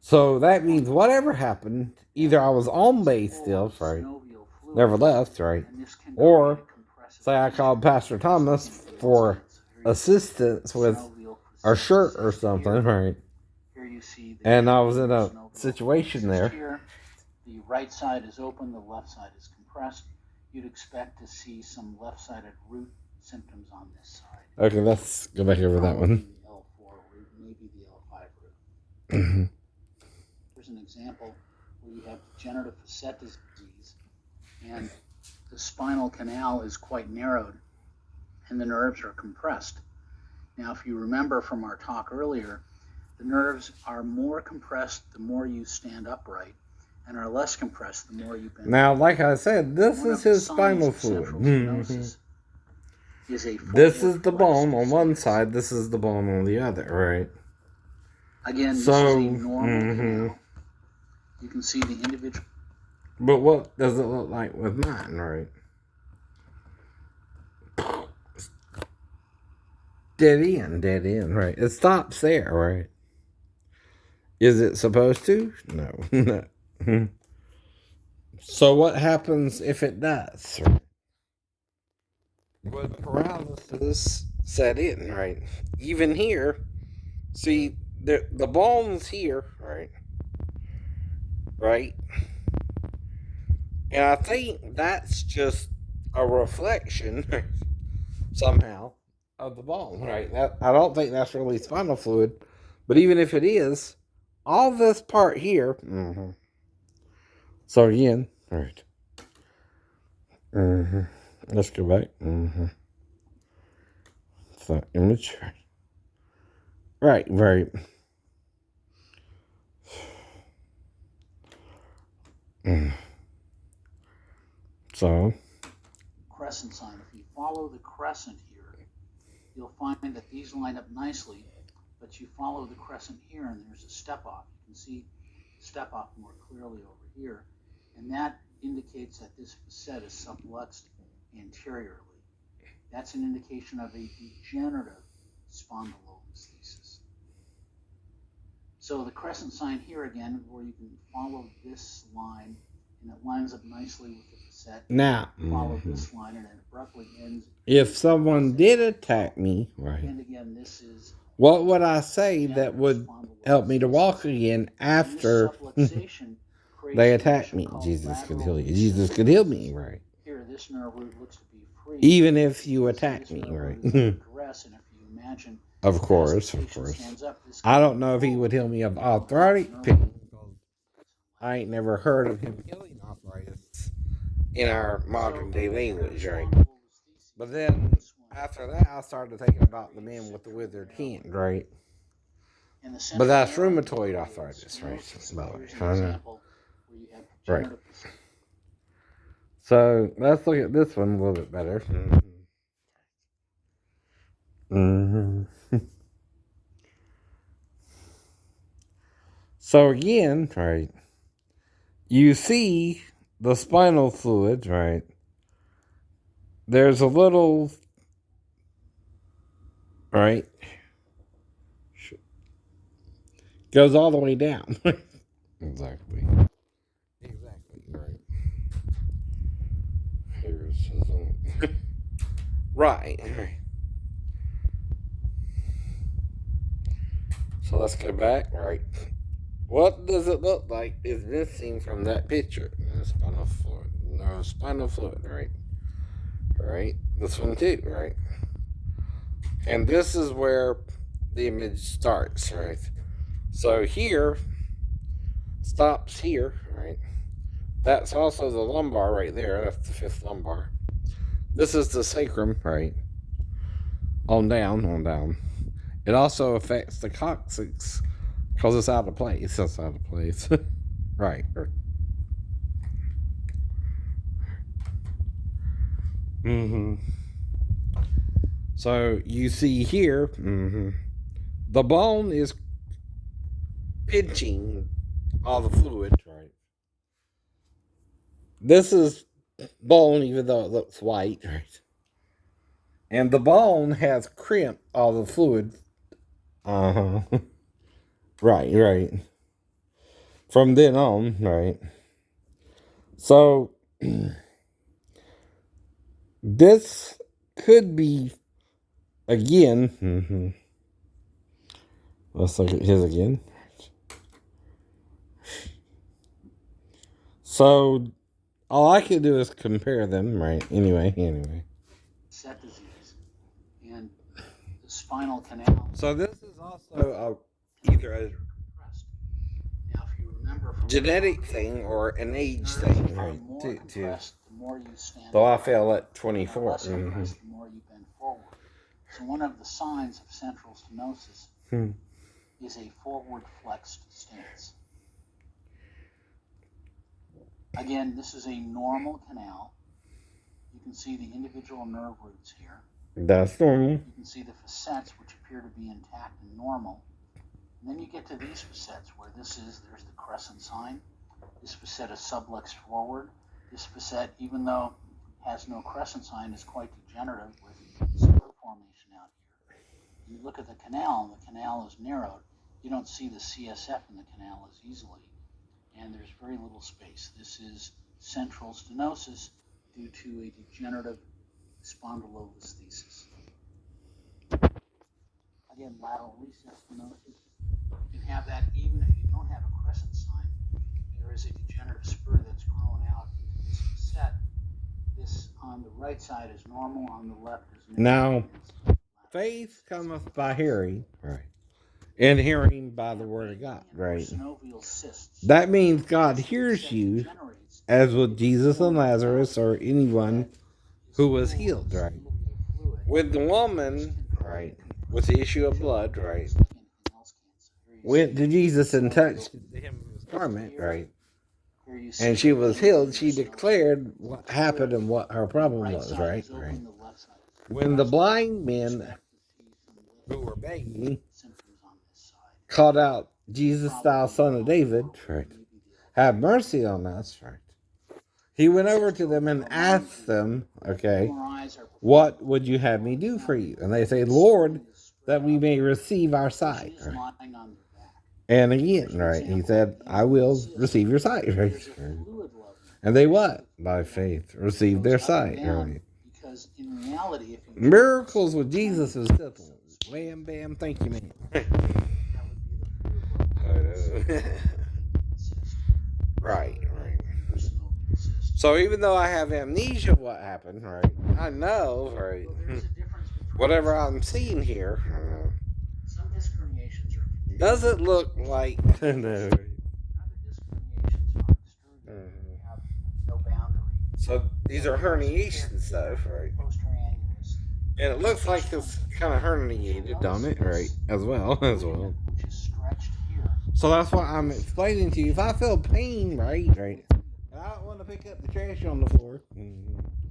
So that means whatever happened, either I was on base still, right? Never left, right? Or say I called Pastor Thomas for assistance with a shirt or something, right? And I was in a situation there. The right side is open, the left side is compressed. You'd expect to see some left-sided root symptoms on this side. Okay, let's go back over that one. The L4 root, maybe the L5 root. Here's an example where you have degenerative facet disease, and the spinal canal is quite narrowed, and the nerves are compressed. Now, if you remember from our talk earlier, the nerves are more compressed the more you stand upright, and are less compressed the more you bend. Now, like I said, this is his spinal fluid. This is the bone on one side, this is the bone on the other, right? Again, this is a normal canal. You can see the individual. But what does it look like with mine, right? Dead end, right? It stops there, right? Is it supposed to? No. So what happens if it does? When paralysis set in, right? Even here, see, the bone's here, right? Right? And I think that's just a reflection, somehow, of the bone, right? I don't think that's really spinal fluid. But even if it is, all this part here. So again, all right. Let's go back. It's that image. Right. So. Crescent sign. If you follow the crescent here, you'll find that these line up nicely, but you follow the crescent here and there's a step off. You can see the step off more clearly over here, and that indicates that this facet is subluxed anteriorly. That's an indication of a degenerative spondylolisthesis. So the crescent sign here again, where you can follow this line and it lines up nicely with the facet. Now, Follow this line, and it abruptly ends. if someone did attack me, right, And again, this is what would I say that would help me to walk again after they attack me? Jesus could heal you. Jesus could heal me, right? Here, this nerve root looks to be free. Even if you attack me, right? Of course. I don't know if he would heal me of arthritic pain. I ain't never heard of him healing arthritis in our modern day language, right? But then after that, I started thinking about the man with the withered hand, right? But that's rheumatoid arthritis, right? Right. So let's look at this one a little bit better. So again, right, you see the spinal fluid, right? There's a little, right? Goes all the way down. Exactly, right. Here's his own. Right. So let's go back, right? What does it look like is missing from that picture? Spinal fluid. No, spinal fluid, right? Right? This one too, right? And this is where the image starts, right? So here, stops here, right? That's also the lumbar right there. That's the fifth lumbar. This is the sacrum, right? On down. It also affects the coccyx because it's out of place. It's out of place. Right. So you see here, the bone is pinching all the fluid, right? This is bone, even though it looks white, right? And the bone has crimped all the fluid. Right. From then on, right? So, this could be, again, let's look at his again. So, all I can do is compare them, right? Anyway. Set disease and the spinal canal. So this is also either a now, if you remember from genetic thing or an age thing, right? Too. The more you stand Though I fell at 24. The more you bend forward. So one of the signs of central stenosis is a forward flexed stance. Again, this is a normal canal. You can see the individual nerve roots here. That's normal. You can see the facets, which appear to be intact and normal. And then you get to these facets, where there's the crescent sign. This facet is subluxed forward. This facet, even though has no crescent sign, is quite degenerative with spur formation out here. You look at the canal, and the canal is narrowed. You don't see the CSF in the canal as easily, and there's very little space. This is central stenosis due to a degenerative spondylolisthesis. Again, lateral recess stenosis. You can have that even if you don't have a crescent sign. There is a degenerative spur that's grown out into this facet. This on the right side is normal, on the left is now. Faith cometh by hearing, right? And hearing by the word of God, right? That means God hears you, as with Jesus and Lazarus or anyone who was healed, right? With the woman, right, with the issue of blood, right, went to Jesus and touched him with his garment, right, and she was healed. She declared what happened and what her problem was, right? When the blind men who were begging called out, Jesus, thou son of David, right, have mercy on us, right, he went over to them and asked them, okay, what would you have me do for you? And they say, Lord, that we may receive our sight, right? And again, right, he said, I will receive your sight, right? And they what? By faith received their sight. Right? Because in reality, if you Miracles with Jesus is simple. Wham, bam, thank you, man. Right. So even though I have amnesia, what happened, right? I know, right? Whatever I'm seeing here, some disc herniations are does it look like no? other disc herniations are extruded. Have no boundary. So these are herniations, though, right? Posterior annulus, And it looks like it's kind of herniated, don't it? Right, as well. which is stretched here. So that's what I'm explaining to you. If I feel pain, right, and I don't want to pick up the trash on the floor.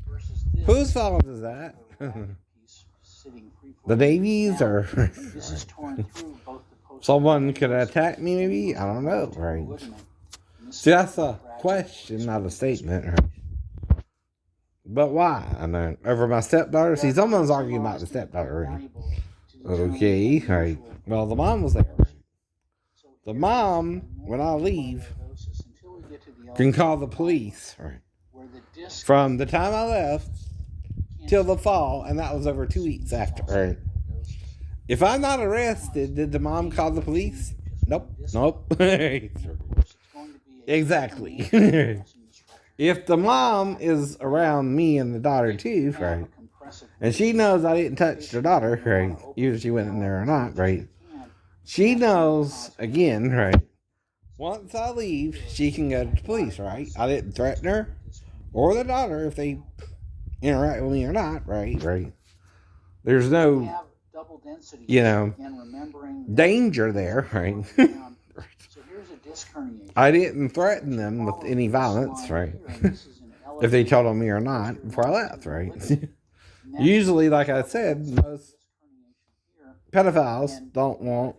Versus this, Whose fault is that? piece sitting free The Davies, or this is torn through both the posterior someone could attack me? Maybe, I don't know. Right. ligament. And this See, that's a question, not a statement. Right? But why? I know over my stepdaughter. See, someone's arguing about the stepdaughter. Right? Okay, right. Well, the mom was there. Right? The mom, when I leave, can call the police. Right. From the time I left till the fall, and that was over 2 weeks after. Right. If I'm not arrested, did the mom call the police? Nope. Exactly. If the mom is around me and the daughter too, right, and she knows I didn't touch the daughter, right, even if she went in there or not, right, she knows, again, right, once I leave, she can go to the police, right? I didn't threaten her or the daughter if they interact with me or not, right? There's no, danger there, right? I didn't threaten them with any violence, right? If they told on me or not before I left, right? Usually, like I said, most pedophiles don't want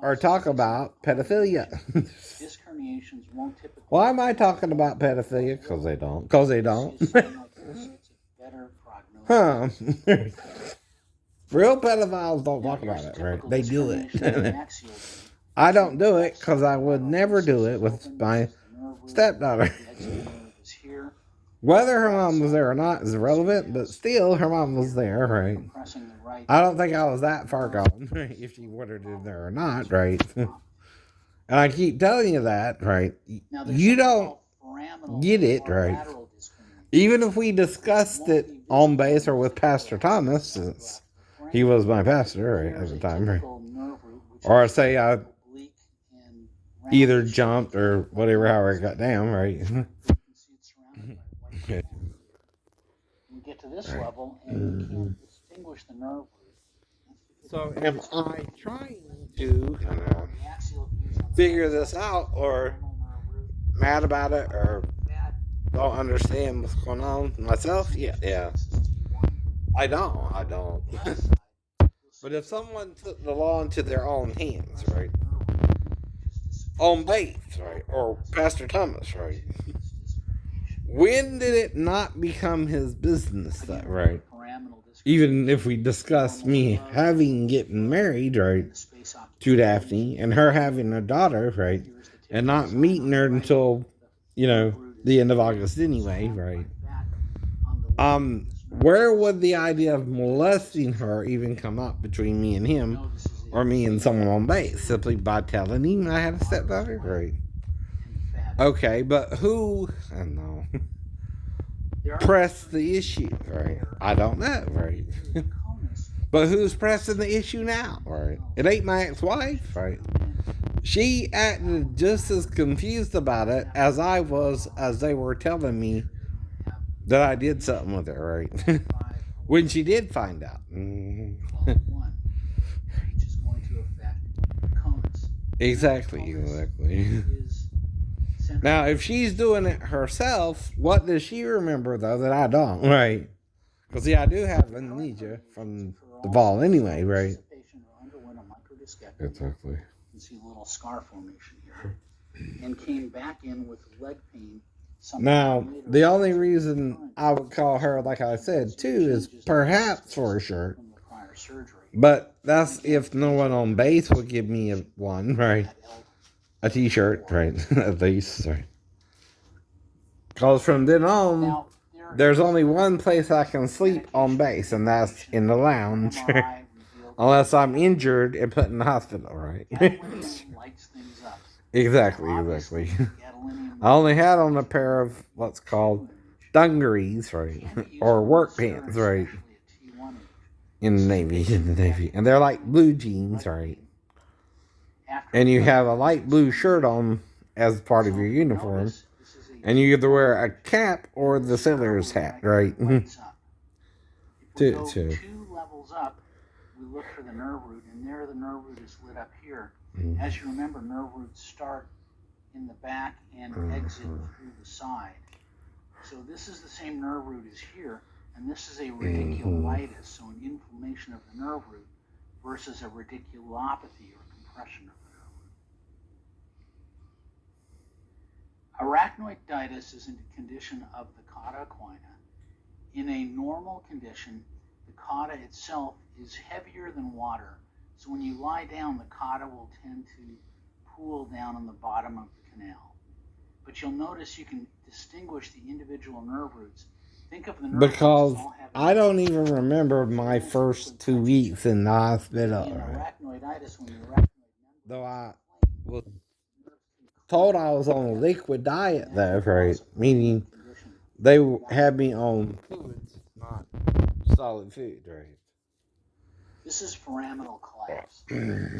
or talk about pedophilia. Why am I talking about pedophilia? Because they don't. Huh. Real pedophiles don't talk about it, right? They do it. I don't do it because I would never do it with my stepdaughter. Whether her mom was there or not is irrelevant, but still, her mom was there, right? I don't think I was that far gone, right? If she would have been there or not, right? And I keep telling you that, right? You don't get it, right? Even if we discussed it on base or with Pastor Thomas, since he was my pastor, right, at the time, right? Or say I either jumped or whatever, however it got down, right? We get to this level and we can't distinguish the nerve root. So am I trying to figure this out, or mad about it, or don't understand what's going on myself? Yeah. I don't. But if someone took the law into their own hands, right? On base, right? Or Pastor Thomas, right? When did it not become his business, that, right? Even if we discuss me getting married, right, to Daphne, and her having a daughter, right, and not meeting her until, the end of August anyway, right? Where would the idea of molesting her even come up between me and him, or me and someone on base? Simply by telling him I had a stepdaughter, right? Okay, but who, I don't know, pressed the issue, right? I don't know, right? But who's pressing the issue now, right? It ain't my ex-wife, right? She acted just as confused about it as I was, as they were telling me that I did something with her, right? When she did find out. Exactly. Now, if she's doing it herself, what does she remember, though, that I don't, right? Because, I do have amnesia from the ball anyway, right? Exactly. You can see a little scar formation here. And came back in with leg pain. Now, the only reason I would call her, like I said, too, is perhaps for a shirt. But that's if no one on base would give me one, right? A t-shirt, right? At least, right? Because from then on, Now, there's only one place I can sleep on base, and that's in the lounge. Unless I'm injured and put in the hospital, right? Gadolinium lights things up. Exactly. I only had on a pair of what's called dungarees, right? Or work pants, right? In the Navy. And they're like blue jeans, right? And you have a light blue shirt on as part of your uniform. And you either wear a cap or the sailor's hat, right? Two levels up, we look for the nerve root, and there the nerve root is lit up here. As you remember, nerve roots start in the back and exit through the side. So this is the same nerve root as here, and this is a radiculitis, so an inflammation of the nerve root, versus a radiculopathy or compression of the nerve root. Arachnoiditis is a condition of the cauda equina. In a normal condition, the cauda itself is heavier than water, so when you lie down, the cauda will tend to pool down on the bottom of the canal. But you'll notice you can distinguish the individual nerve roots. Think of the nerve because roots all having I don't even remember my first 2 weeks in the hospital. Right? Arachnoiditis, when the arachnoid Though I was told I was on a liquid diet, though, right? Meaning they had me on fluids, not solid food, right? This is foraminal collapse.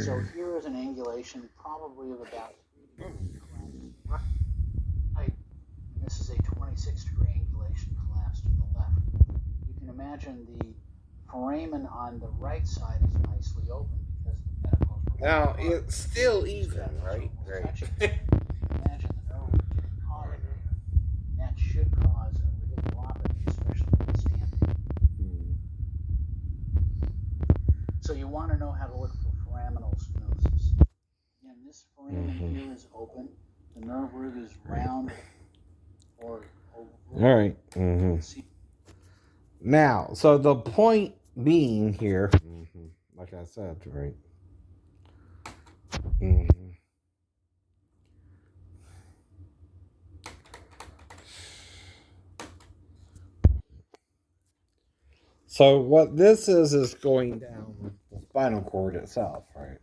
So here is an angulation, probably of about 3 degrees collapse right. And this is a 26-degree angulation collapse to the left. You can imagine the foramen on the right side is nicely open because the pedicles are now it's still even, right? Imagine the nerve root getting caught in there. And that should cause a radiculopathy, especially when standing. So you want to know how to look for foraminal stenosis. Again, this foramen here is open. The nerve root is round or oval. All right. Now, so the point being here, like I said, right? So what this is going down the spinal cord itself, right?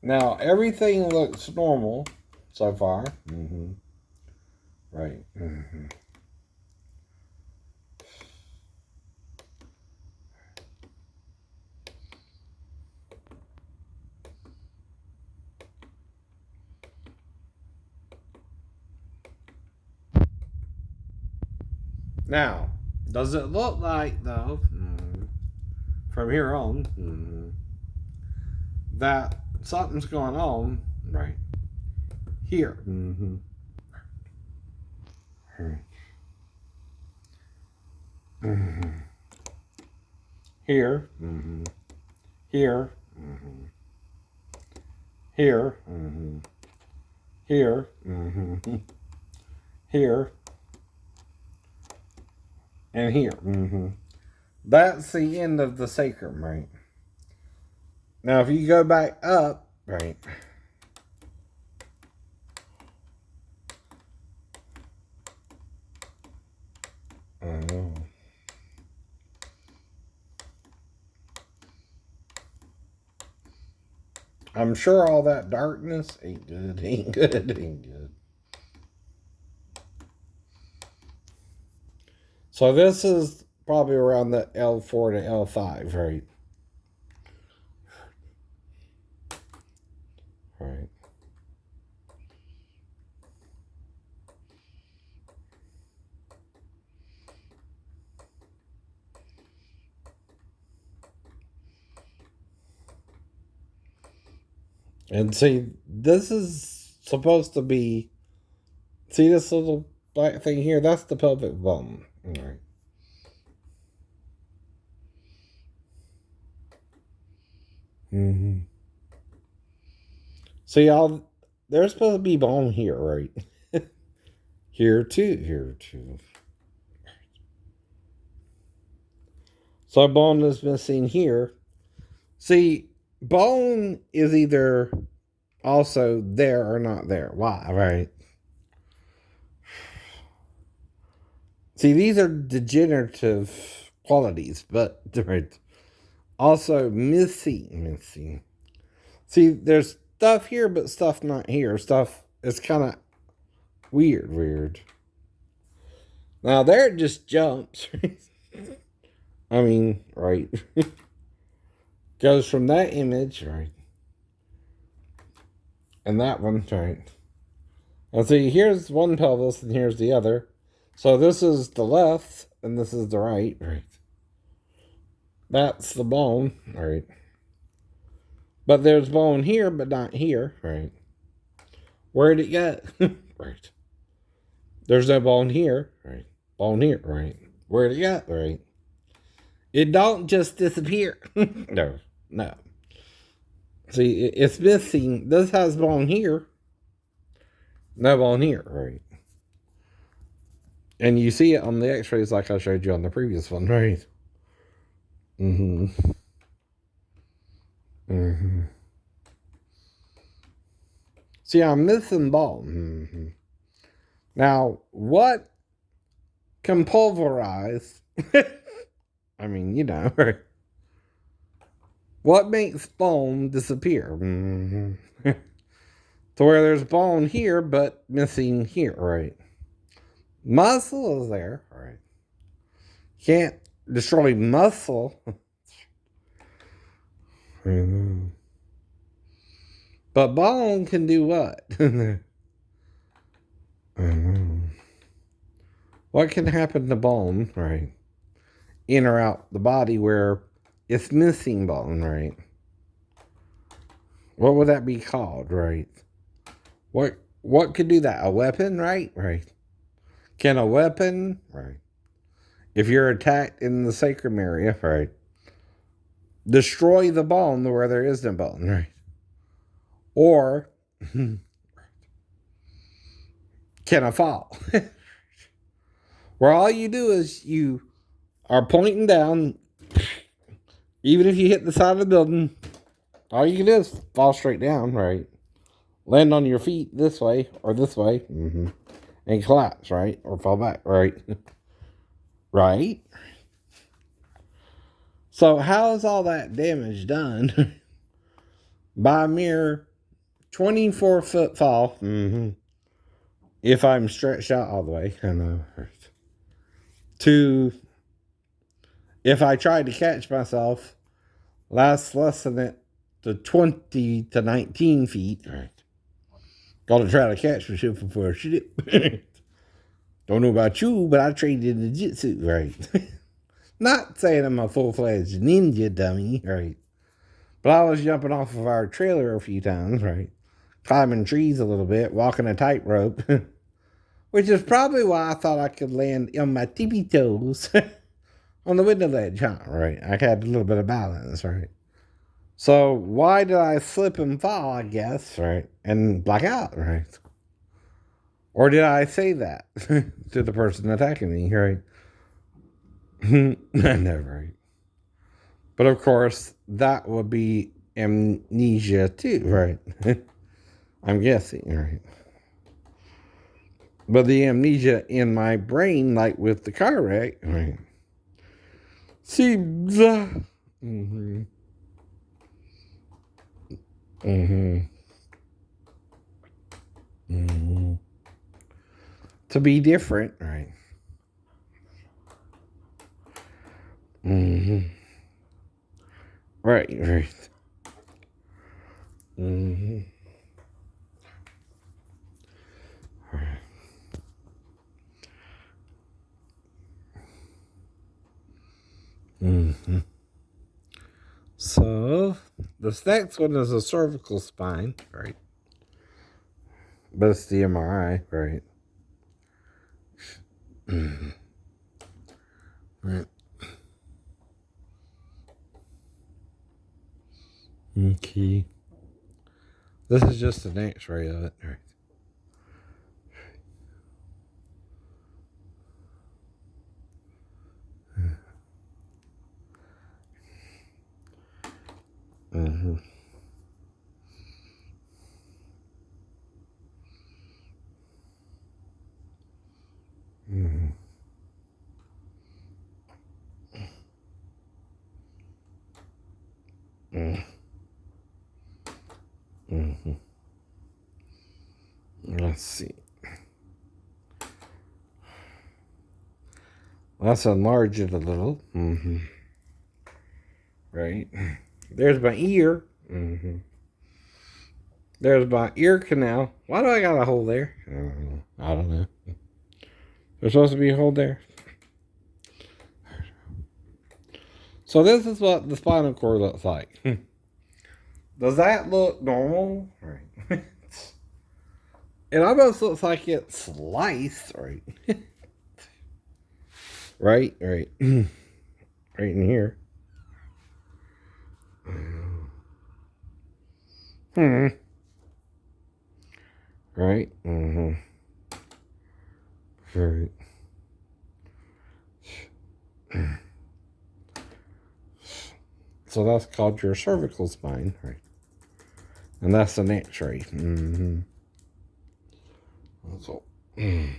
Now, everything looks normal so far. Right. Now, does it look like, though, from here on, that something's going on right here? Here. Here. Here. Here. Here. And here. That's the end of the sacrum, right? Now, if you go back up, right? I'm sure all that darkness ain't good, ain't good. So this is probably around the L4 to L5, right? Right. And see, this is supposed to be, see this little black thing here? That's the pelvic bone. All right. So y'all, there's supposed to be bone here, right? Here too. So bone is missing here. See, bone is either also there or not there. Why, right? See, these are degenerative qualities, but right. Also missing. See, there's stuff here, but stuff not here. Stuff is kind of weird. Now there it just jumps. I mean, right. Goes from that image, right. And that one, right. And see, here's one pelvis and here's the other. So this is the left and this is the right, right. That's the bone, right. But there's bone here, but not here, right. Where'd it get? Right. There's no bone here, right. Bone here, right. Where'd it get? Right. It don't just disappear. No. See, it's missing. This has bone here. No bone here, right. And you see it on the x-rays like I showed you on the previous one, right? See, I'm missing bone. Now, what can pulverize? I mean, you know, right? What makes bone disappear? To where there's bone here, but missing here, right? Muscle is there, right? Can't destroy muscle. But bone can do what? What can happen to bone, right? In or out the body where it's missing bone, right? What would that be called, right? What could do that? A weapon, right? Right. Can a weapon, right? If you're attacked in the sacrum area, right? Destroy the bone where there is no bone, right? Or can a fall? Where all you do is you are pointing down, even if you hit the side of the building, all you can do is fall straight down, right? Land on your feet this way or this way, and collapse, right? Or fall back, right? Right? So how is all that damage done by a mere 24-foot fall? If I'm stretched out all the way, I know. To if I tried to catch myself, less than it to 20 to 19 feet. Right. Gotta try to catch myself before I shoot it. Don't know about you, but I trained in jiu-jitsu, right? Not saying I'm a full-fledged ninja dummy, right? But I was jumping off of our trailer a few times, right? Climbing trees a little bit, walking a tightrope. Which is probably why I thought I could land on my tippy toes on the window ledge, huh? Right. I had a little bit of balance, right? So why did I slip and fall, I guess, right? And black out, right? Or did I say that to the person attacking me, right? Never, right? But of course, that would be amnesia too, right? I'm guessing, right? But the amnesia in my brain, like with the car wreck, right? Seems to be different, right? Right. So this next one is a cervical spine, right? But it's the M.R.I, right? Right. Okay. This is just an X-ray of it, right? Mm-hmm. Mm-hmm. Mm-hmm. Let's see. Let's enlarge it a little. Mm-hmm. Right. There's my ear. Mm-hmm. There's my ear canal. Why do I got a hole there? I don't know. There's supposed to be a hole there. So this is what the spinal cord looks like. Does that look normal? Right. It almost looks like it's sliced, right? Right. Right in here. Hmm. Right. Mm-hmm. Right. So that's called your cervical spine, right? And that's an X-ray. Mm-hmm. So. Mm-hmm.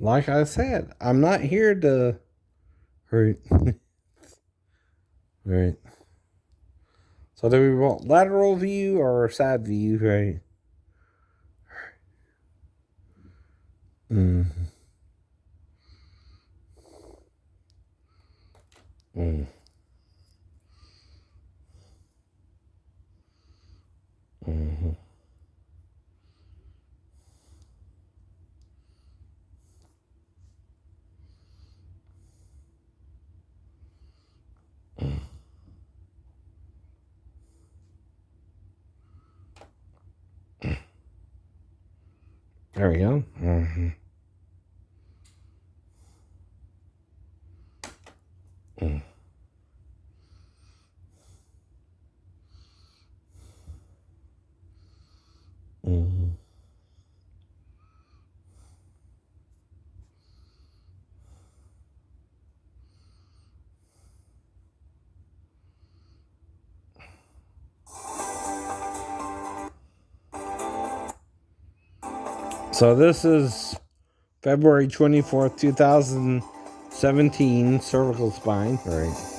Like I said, I'm not here to. Right. Right. So do we want lateral view or side view, right? Mm-hmm. Mm-hmm. Mm-hmm. There we go. Mm-hmm. Mm-hmm. Mm-hmm. So this is February 24th, 2017, cervical spine, right?